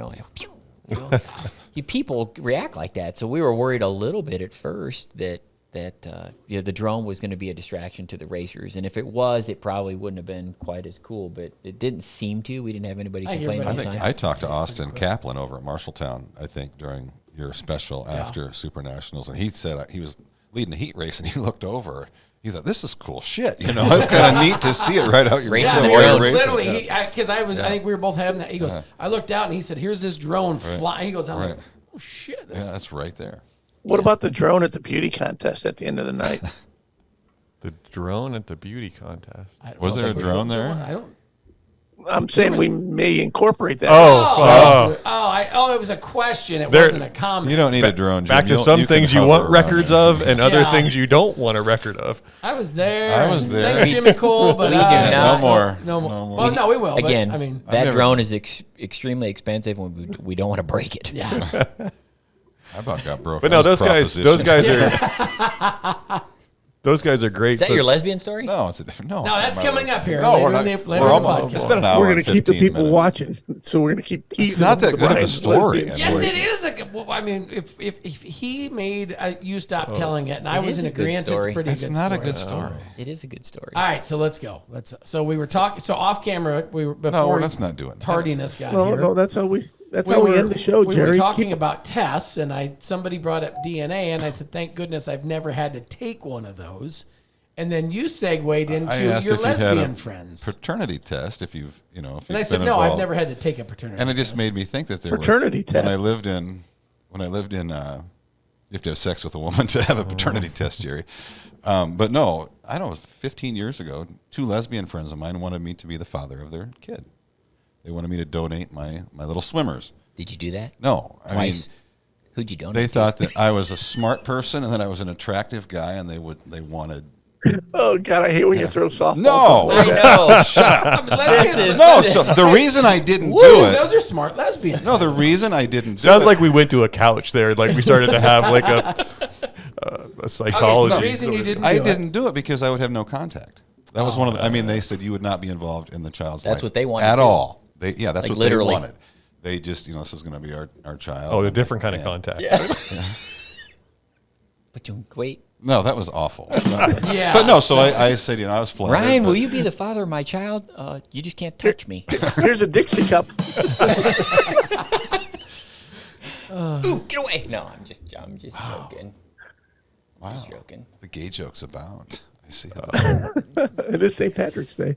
People react like that. So we were worried a little bit at first that the drone was going to be a distraction to the racers, and if it was, it probably wouldn't have been quite as cool. But it didn't seem to. We didn't have anybody complain. I talked to Austen Kaplan over at Marshalltown, I think, during your special after Super Nationals, and he said he was leading a heat race, and he looked over. He thought, "This is cool shit." It's kind of neat to see it right out your window while you're racing. Literally, because I think we were both having that. He goes, I looked out and he said, "Here's this drone flying." He goes, "I'm like, oh shit!" That's right there. What about the drone at the beauty contest at the end of the night? The drone at the beauty contest. Was there a drone there? I'm saying we may incorporate that. It was a question. It wasn't a comment. You don't need a drone, Jim. Back to some things you want records of and other things you don't want a record of. I was there. Thanks, Jimmy Cole, but no more. No more. Well, no, we will. Again, but, that drone is extremely expensive, and we don't want to break it. Yeah. I about got broken. But no, those guys are. Those guys are great. Is that your lesbian story? No, it's a different. No, that's coming up here. No, we're almost. It's been an hour. We're going to keep the people minutes. watching, so we're going to keep teasing. It's not that good of a story. Yes, it is. If he made you stop telling it, and I was in agreement, it's pretty good. It's not a good story. It is a good story. All right, so let's go. So we were talking. So off camera, before let's not do it. Tardiness got here. No, that's how we. That's how we end the show, Jerry. We were talking about tests, and somebody brought up DNA, and I said, "Thank goodness I've never had to take one of those." And then you segued into your lesbian friends. Paternity test, if you've and I said, "No, I've never had to take a paternity." And it just made me think that there paternity test. When I lived in, you have to have sex with a woman to have a paternity test, Jerry. But no, I don't know. 15 years ago, 2 lesbian friends of mine wanted me to be the father of their kid. They wanted me to donate my little swimmers. Did you do that? No. Twice? Who'd you donate They thought that I was a smart person and that I was an attractive guy, and they wanted Oh God, I hate when you throw softballs. No, I know. shut up. This is No, so the reason I didn't do it. Those are smart lesbians. No, the reason I didn't do Sounds it. like we went to a couch there. Like we started to have like a psychology. Okay, so the reason you didn't I do didn't do it because I would have no contact. That was one of the. I mean, they said you would not be involved in the child's life. That's what they wanted at too. all. That's Like, what literally. they wanted. They just, this is going to be our child. Oh, a different kind of contact. Yeah. But you wait. No, that was awful. Yeah. But no, so I said, I was flattered. Ryan, but- will you be the father of my child? You just can't touch me. Here's a Dixie cup. Ooh, get away! No, I'm just joking. Wow. Just joking. The gay jokes abound. I see. It is St. Patrick's Day.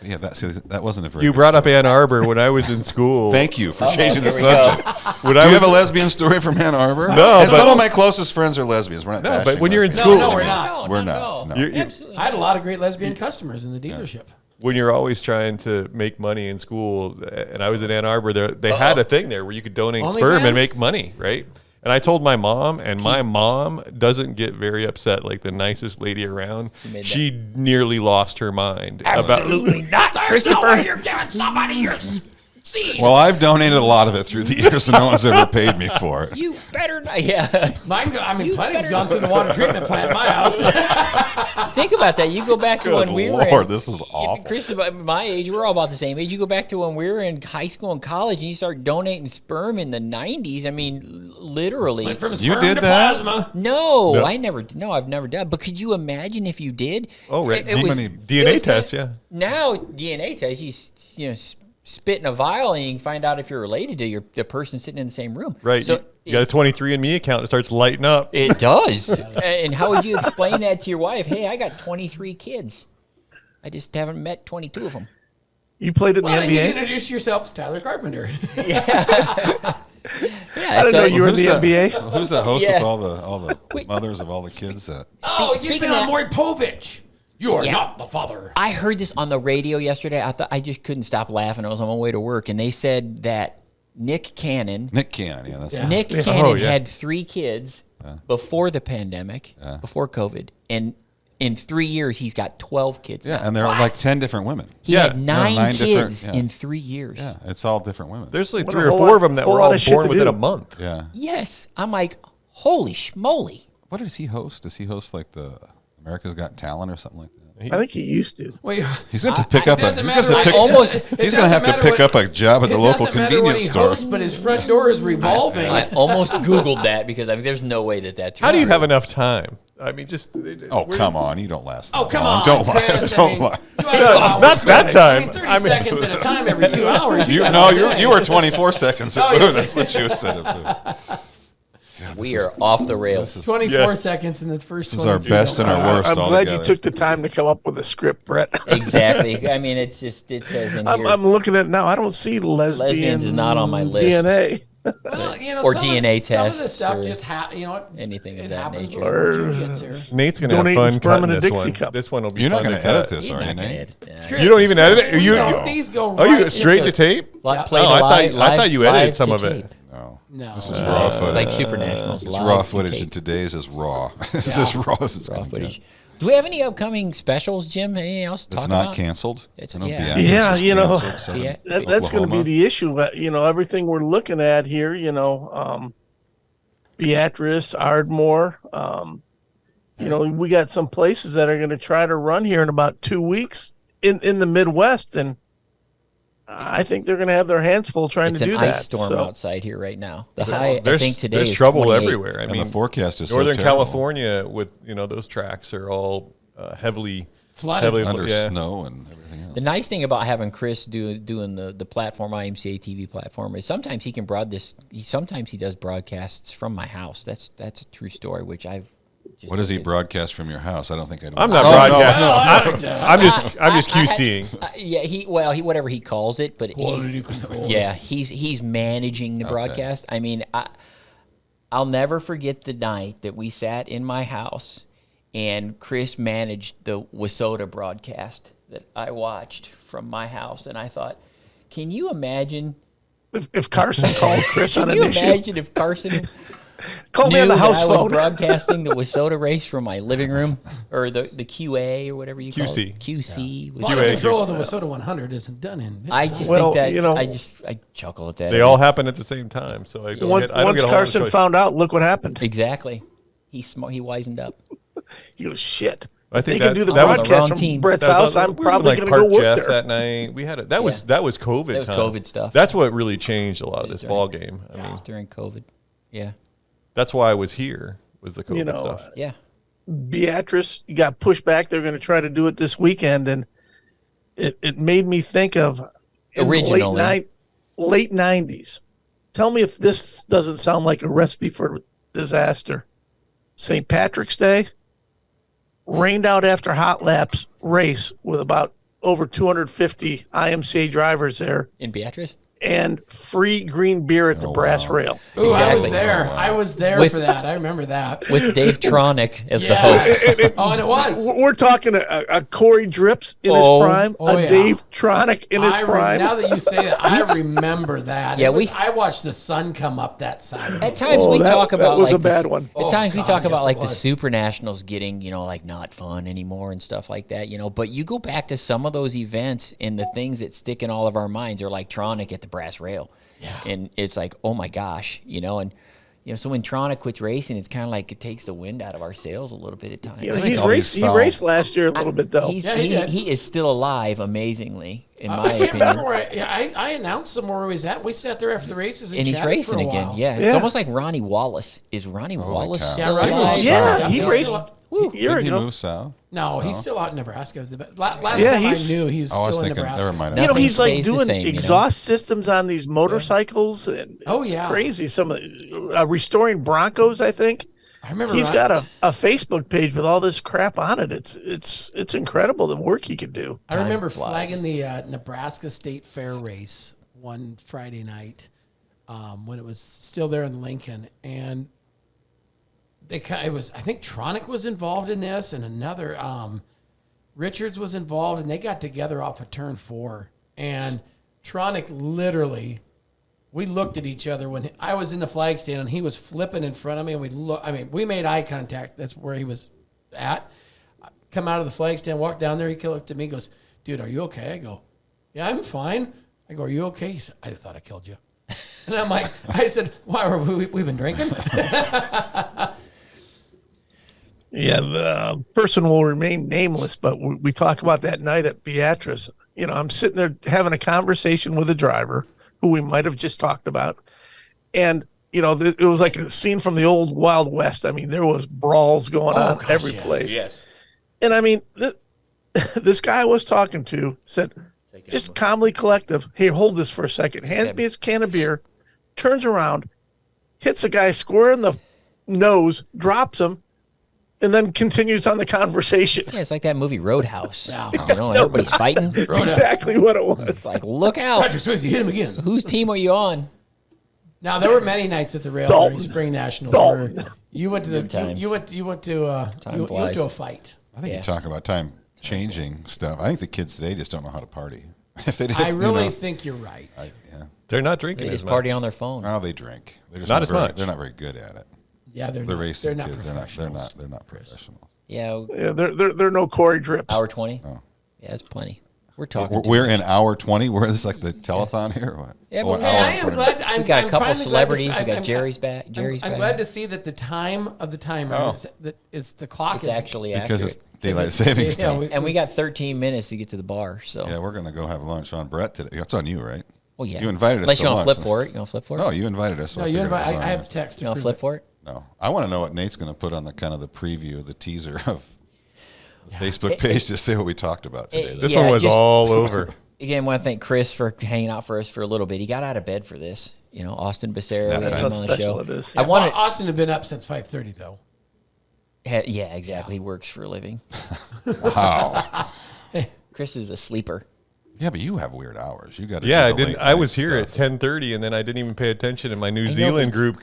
Yeah, that wasn't a very. You good brought up story. Ann Arbor when I was in school. Thank you for changing the here we go. subject. When Do I you was have a lesbian story from Ann Arbor? No, And but- some of my closest friends are lesbians. We're not. No, bashing but when you're in lesbians. school, No, we're not. We're not. No. You're- Absolutely. I had a lot of great lesbian customers in the dealership. when you're always trying to make money in school, and I was in Ann Arbor, they had a thing there where you could donate sperm OnlyFans? and make money, right? And I told my mom, and my mom doesn't get very upset, like the nicest lady around. She nearly lost her mind. Absolutely not, Christopher. You're giving somebody your seed. Well, I've donated a lot of it through the years, and no one's ever paid me for it. You better not. Yeah. Plenty has gone through the water treatment plant in my house. Think about that. You go back to Good when we were Lord, in, this is awful. Chris, my age, we're all about the same age. You go back to when we were in high school and college, and you start donating sperm in the 90s. I mean, literally. Went from You sperm did to that? plasma. No, No. I never. No, I've never done. But could you imagine if you did? Oh, right. It was, DNA test, yeah. Now DNA test, you know, spit in a vial, and you can find out if you're related to the person sitting in the same room. Right. So you got a 23andMe account, it starts lighting up. it does. And how would you explain that to your wife? Hey, I got 23 kids. I just haven't met 22 of them. You played in the Well, then you NBA? introduce yourself as Tyler Carpenter. Yeah, I didn't know you were in the NBA. Who's the host Yeah. with all the Wait. mothers of all the kids? Oh, you've speaking been of on that- Maury Povich. You are Yeah. not the father. I heard this on the radio yesterday. I thought I just couldn't stop laughing. I was on my way to work, and they said that Nick Cannon Nick Cannon, yeah, that's Yeah. Nick Yeah. Cannon Oh, yeah. had 3 kids before the pandemic, before COVID, and in 3 years he's got 12 kids. yeah, now. and they're like 10 different women. He Yeah. had 9 9 different- kids yeah. in 3 years. Yeah, it's all different women. There's like What 3 a or whole 4 lot- of them that whole were lot all of shit born to within do. a month. Yeah. Yes, I'm like, holy schmoly! What does he host? Does he host like the America's Got Talent or something like that? I think he used to. Wait, He's going to pick up. doesn't He's matter going to what- pick. almost- it He's going to doesn't have to matter pick what- up a job at the it local doesn't matter what convenience he store. hosts, but his front door is revolving. I almost Googled that because there's no way that's How right. do you have enough time? I mean, just Oh, come on. You don't last. Oh, that come long. on, Don't lie. Chris. Don't lie. You have 2 hours. not that time. 30 I mean- seconds at a time every 2 hours. You, got no, all you day. you were 24 seconds. Oh, yeah. That's what you said. God, We are off the rails. This is 24 seconds in the first this is our 22 best and our worst I'm all glad together. you took the time to come up with a script, Brett. Exactly. I mean, it says in here. I'm looking at it now. I don't see Lesbians is not on my list. DNA. Well, Or some DNA of, some of this tests stuff or just anything of it that happens nature. before June gets here. Nate's going to have Donating fun sperm cutting in a this Dixie one. cup. This one will be You're not fun going to to edit cut. this, You're are you, not gonna Nate? edit. You don't even edit it? No, these go Oh, you right go straight into- to tape? Play Oh, I live- thought you edited live some to of it. tape. No. No. This is raw It's footage. like Supernationals. It's live raw to footage, tape. and today's is raw. It's as raw as it's Raw going to footage. get. Do we have any upcoming specials, Jim? Anything else to It's talk not about? canceled. It's- I know yeah. Beatrice Yeah, is you know, canceled, so Yeah. That's going to be Oklahoma. the issue. Everything we're looking at here, Beatrice, Ardmore, we got some places that are going to try to run here in about 2 weeks in the Midwest, and I think they're going to have their hands full trying It's to an do that. ice storm So, outside here right now. The high, I think today there's is trouble 28. everywhere. I And mean, the forecast is Northern so terrible. California with those tracks are all heavily Flooded. Under yeah. snow and everything else. The nice thing about having Chris doing the platform, IMCA TV platform, is sometimes he can sometimes he does broadcasts from my house. That's a true story, which I've just What does he noticed. broadcast from your house? I don't think I'd. I'm not Oh, no. broadcasting. I'm just QCing. Yeah, he whatever he calls it, but Quality control. he's managing the broadcast. I mean, I'll never forget the night that we sat in my house and Chris managed the Wasota broadcast that I watched from my house, and I thought, can you imagine? if Carson called Chris on Can an you issue, imagine if Carson Call me on the house I was phone. broadcasting the WISSOTA race from my living room, or the QA or whatever you call QC. it. QC. A lot of control of the WISSOTA 100 isn't done in. I just Well, think that you know, I chuckle at that. They all happen at the same time, so I don't Once, get. I don't once get a whole lot of Carson choice. found out, look what happened. Exactly. He wisened up. He goes, shit. I If they think can do the that was the wrong broadcast from team. Brett's That was house, I'm we were probably like going to go Park work Jeff there. that night. We had it. That was COVID. That was time. COVID stuff. That's what really changed a lot of this during- ball game. I mean, During COVID. Yeah. that's why I was here. Was the COVID You know, stuff? Yeah. Beatrice got pushed back. They're going to try to do it this weekend, and it made me think of in the Originally. late 90s. Tell me if this doesn't sound like a recipe for disaster. St. Patrick's Day, rained out after hot laps race with about over 250 IMCA drivers there, In Beatrice? and free green beer at the brass rail. Ooh, I was Exactly. there. I was there With- for that. I remember that. With Dave Tronick as the Yes. host. Oh, and it was. We're talking a Corey Drips in his prime, Oh, a yeah. Dave Tronick in his prime. Now that you say that, I remember that. Yeah, I watched the sun come up that Saturday. At times Oh, we that- talk about that was like a bad the- one. At Oh, times we God, talk about yes, like it the was. Super Nationals getting, like not fun anymore and stuff like that, But you go back to some of those events and the things that stick in all of our minds are like Tronic at the brass rail. Yeah. And it's like, oh my gosh, and so when Tronic quits racing, it's kind of like it takes the wind out of our sails a little bit at times. You know, think all these he foul- raced last year a little bit though. Yeah, he did. He is still alive, amazingly, in my I can't opinion. remember where I announced somewhere where he was at. We sat there after the races and And he's chatted racing for a again. while. Yeah. Yeah. It's almost like Ronnie Wallace. Is Ronnie Wallace cow. still Yeah, Ronnie alive? Wallace. Yeah, he he's raced still- a year Didn't he ago. move south? No, he's still out in Nebraska. Last Yeah, time I he's- knew he was Oh, I was still in thinking. Nebraska. Never mind. You know, Nothing he's like stays the doing same, exhaust systems on these motorcycles, and Oh, it's yeah. crazy. Some of restoring Broncos, I think. I remember He's got a Facebook page with all this crap on it. It's incredible the work he can do. I remember flies. flagging the Nebraska State Fair race one Friday night when it was still there in Lincoln, and I think Tronic was involved in this, and another Richards was involved, and they got together off of turn 4, and Tronic literally. We looked at each other when I was in the flag stand and he was flipping in front of me, and we made eye contact. That's where he was at. Come out of the flag stand, walk down there. He looked at me, goes, "Dude, are you okay?" I go, "Yeah, I'm fine." I go, "Are you okay?" He said, "I thought I killed you." And I'm like, I said, "Why were we've been drinking?" Yeah, the person will remain nameless, but we talk about that night at Beatrice. I'm sitting there having a conversation with a driver who we might have just talked about. And, it was like a scene from the old Wild West. I mean, there was brawls going on gosh, every yes. place. Yes. And I mean, this guy I was talking to said, just calmly collective, "Hey, hold this for a second." Hands me his can of beer, turns around, hits a guy square in the nose, drops him, and then continues on the conversation. Yeah, it's like that movie Roadhouse. Yeah. And everybody's fighting. That's exactly what it was. It's like, look out. Patrick Swayze hit him again. Whose team are you on? Now there were many nights at the rail Dalton. during Spring Nationals Dalton. where you went to Good times. you went to flies. a fight. I think Yeah. you talk about time changing stuff. I think the kids today just don't know how to party. If they did, I really think you're right. yeah. They're not drinking They as just much. party on their phone. Oh, they drink. They're just Not as very, much. They're not very good at it. Yeah, they're The not, racing they're not kids, they're professionals. not professional. Yeah, Yeah, they're no Corey Drips. hour 20. Oh. Yeah, that's plenty. We're talking. We're in hour 20. We're this like the telethon here. Or what? Yeah, Oh, but an Hey, hour I and am 20. glad. I'm, we got I'm a couple finally glad to- celebrities. We I'm- got I'm- Jerry's back. Jerry's I'm back. glad to see that the time of the timer Oh. is the clock It's is actually Because accurate. it's daylight savings yeah, time. And we got 13 minutes to get to the bar. So, Yeah, we're gonna go have lunch on Brett today. It's on you, right? well, yeah. You invited us Unless to you want lunch. to flip for it. You want to flip for it? No, you invited us. So No, I you figured it invite. was on I have you. the text. You to want to prove flip it. for it? No, I want to know what Nate's going to put on the kind of the preview, the teaser of the Facebook page to say what we talked about today. This Yeah, one was just- all over. Again, I want to thank Chris for hanging out for us for a little bit. He got out of bed for this. Austen Becerra, That we had time. him That's on how the show. special it is. I Yeah, wanted. Austin had been up since 5:30 though. Yeah, exactly. He works for a living. Wow. Chris is a sleeper. Yeah, but you have weird hours. You got to. Yeah, I didn't. I was here at 10:30, and then I didn't even pay attention. And my New Zealand group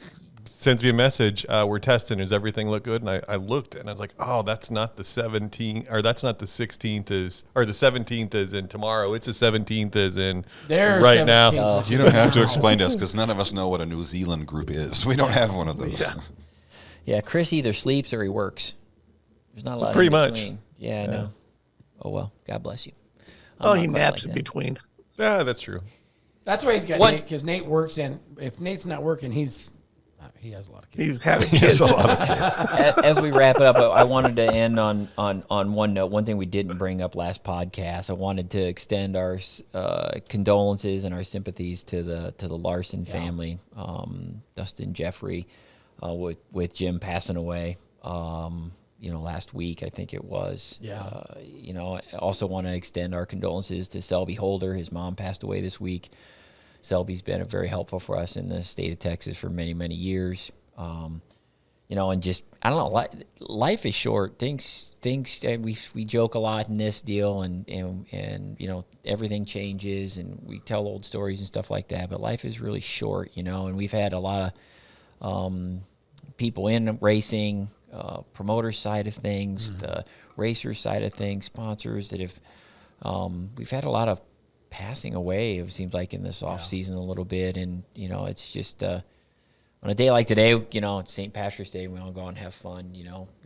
sends me a message. We're testing. Does everything look good? And I looked, and I was like, oh, that's not the 17th, or that's not the 16th or the 17th is in tomorrow. It's the 17th is in right now. You don't have to explain to us because none of us know what a New Zealand group is. We don't have one of those. Yeah, Chris either sleeps or he works. There's not a lot pretty in much. between. Yeah, I know. Oh, well, God bless you. He naps in between. Yeah, that's true. That's why he's got Nate, because Nate works, and if Nate's not working, he has a lot of kids. He's having kids. A lot of kids. As we wrap it up, I wanted to end on one note. One thing we didn't bring up last podcast, I wanted to extend our condolences and our sympathies to the Larson family, Dustin, Jeffrey, with Jim passing away. Last week, I think it was. Yeah. I also want to extend our condolences to Selby Holder. His mom passed away this week. Selby's been very helpful for us in the state of Texas for many, many years. And just, I don't know, life is short. Things we joke a lot in this deal, and everything changes, and we tell old stories and stuff like that, but life is really short, and we've had a lot of people in racing, promoter side of things, the racer side of things, sponsors that have, we've had a lot of passing away, it seems like, in this off season a little bit. And, it's just, on a day like today, it's St. Patrick's Day, we all go out and have fun,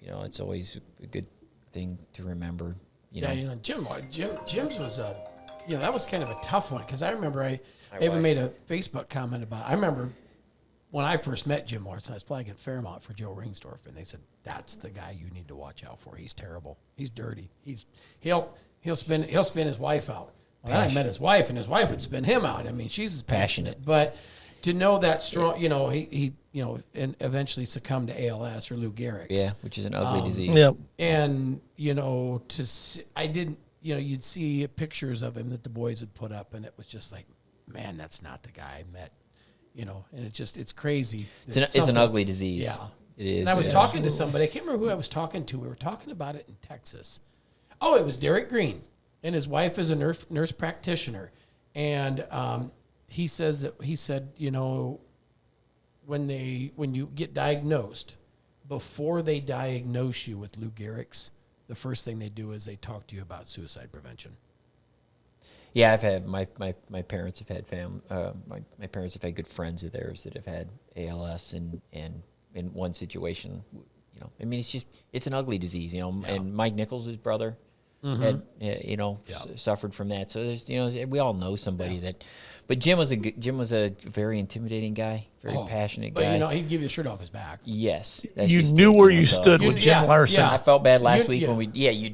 it's always a good thing to remember, Jim's was that was kind of a tough one. Cause I remember I even made a Facebook comment about, I remember when I first met Jim Larson, I was flagging Fairmont for Joe Ringsdorf, and they said, that's the guy you need to watch out for. He's terrible. He's dirty. He'll spin his wife out. Well, then I met his wife, and his wife would spin him out. I mean, she's as passionate. But to know that strong, he and eventually succumbed to ALS or Lou Gehrig's. Yeah, which is an ugly disease. Yep. And, you'd see pictures of him that the boys had put up, and it was just like, man, that's not the guy I met. And it's crazy. It's an ugly disease. Yeah. It is. And I was talking to somebody. I can't remember who I was talking to. We were talking about it in Texas. Oh, it was Derek Green. And his wife is a nurse practitioner. And he said, when you get diagnosed, before they diagnose you with Lou Gehrig's, the first thing they do is they talk to you about suicide prevention. Yeah, I've had my parents have had my parents have had good friends of theirs that have had ALS, and in one situation, it's an ugly disease, and Mike Nichols' brother had suffered from that. So there's we all know somebody that, but Jim was a very intimidating guy, very passionate guy. But he'd give you the shirt off his back. Yes, you knew where you stood with Jim Larson. I felt bad last week when you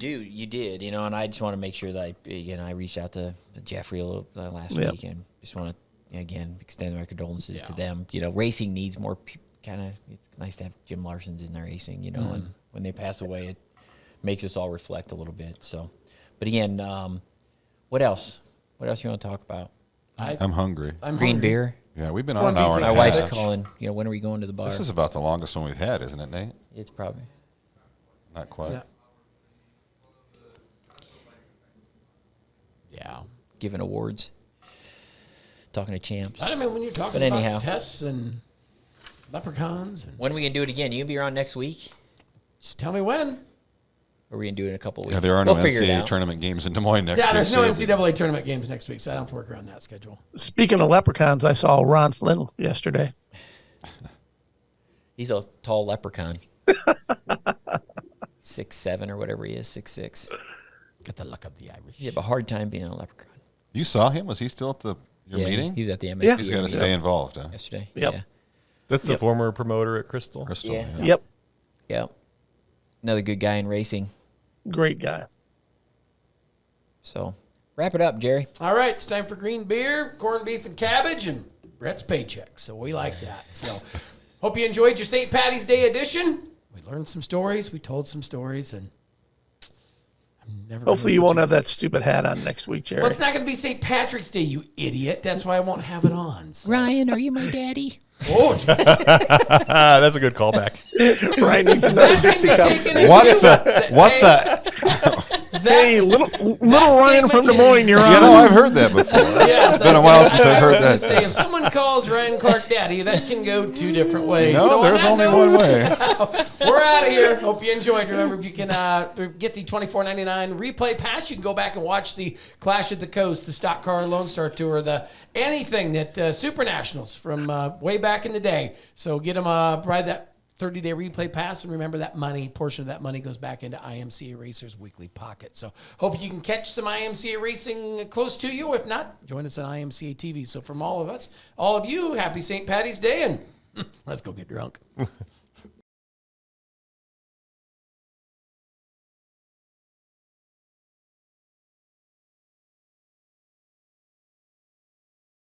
did, and I just want to make sure that I reached out to Jeffrey a little last week, and just want to again extend my condolences to them. Racing needs more kind of. It's nice to have Jim Larson's in the racing, and when they pass away, it makes us all reflect a little bit. So, but again, what else? What else you want to talk about? I'm hungry. Green beer. Yeah, we've been on an hour and a My half. wife's calling. When are we going to the bar? This is about the longest one we've had, isn't it, Nate? It's probably not quite. Yeah. Giving awards. Talking to champs. I mean, when you're talking about tests and leprechauns. When are we going to do it again? You going to be around next week? Just tell me when. Or are we going to do it in a couple of weeks? Yeah, there are no NCAA tournament games in Des Moines next week. Yeah, there's no NCAA tournament games next week, so I don't have to work around that schedule. Speaking of leprechauns, I saw Ron Flynn yesterday. He's a tall leprechaun. 6'7" or whatever he is, 6'6". Got the luck of the Irish. You have a hard time being a leprechaun. You saw him? Was he still at your meeting? He was at the MSP. Yeah. He's got to stay involved, huh? Yesterday. Yep. Yeah. That's the former promoter at Crystal. Yeah. Yep. Yep. Another good guy in racing. Great guy. So, wrap it up, Jerry. All right, it's time for green beer, corned beef and cabbage, and Brett's paycheck. So we like that. So, hope you enjoyed your St. Patty's Day edition. We learned some stories. We told some stories, and hopefully you won't have that stupid hat on next week, Jerry. Well, it's not going to be St. Patrick's Day, you idiot. That's why I won't have it on. So. Ryan, are you my daddy? Oh, that's a good callback. Ryan needs another Dixie cup. What the? Hey, little Ryan from Des Moines, you're on. You know, I've heard that before. Yes, it's been a while since I've heard that. Say, if someone calls Ryan Clark daddy, that can go two different ways. No, so there's only one way. We're out of here. Hope you enjoyed. Remember, if you can get the $24.99 replay pass, you can go back and watch the Clash at the Coast, the Stock Car Lone Star Tour, the anything that Super Nationals from way back in the day. So get them ride that 30-day replay pass, and remember that portion of that money goes back into IMCA Racers' weekly pocket. So hope you can catch some IMCA racing close to you. If not, join us on IMCA TV. So from all of us, all of you, happy St. Patty's Day, and let's go get drunk.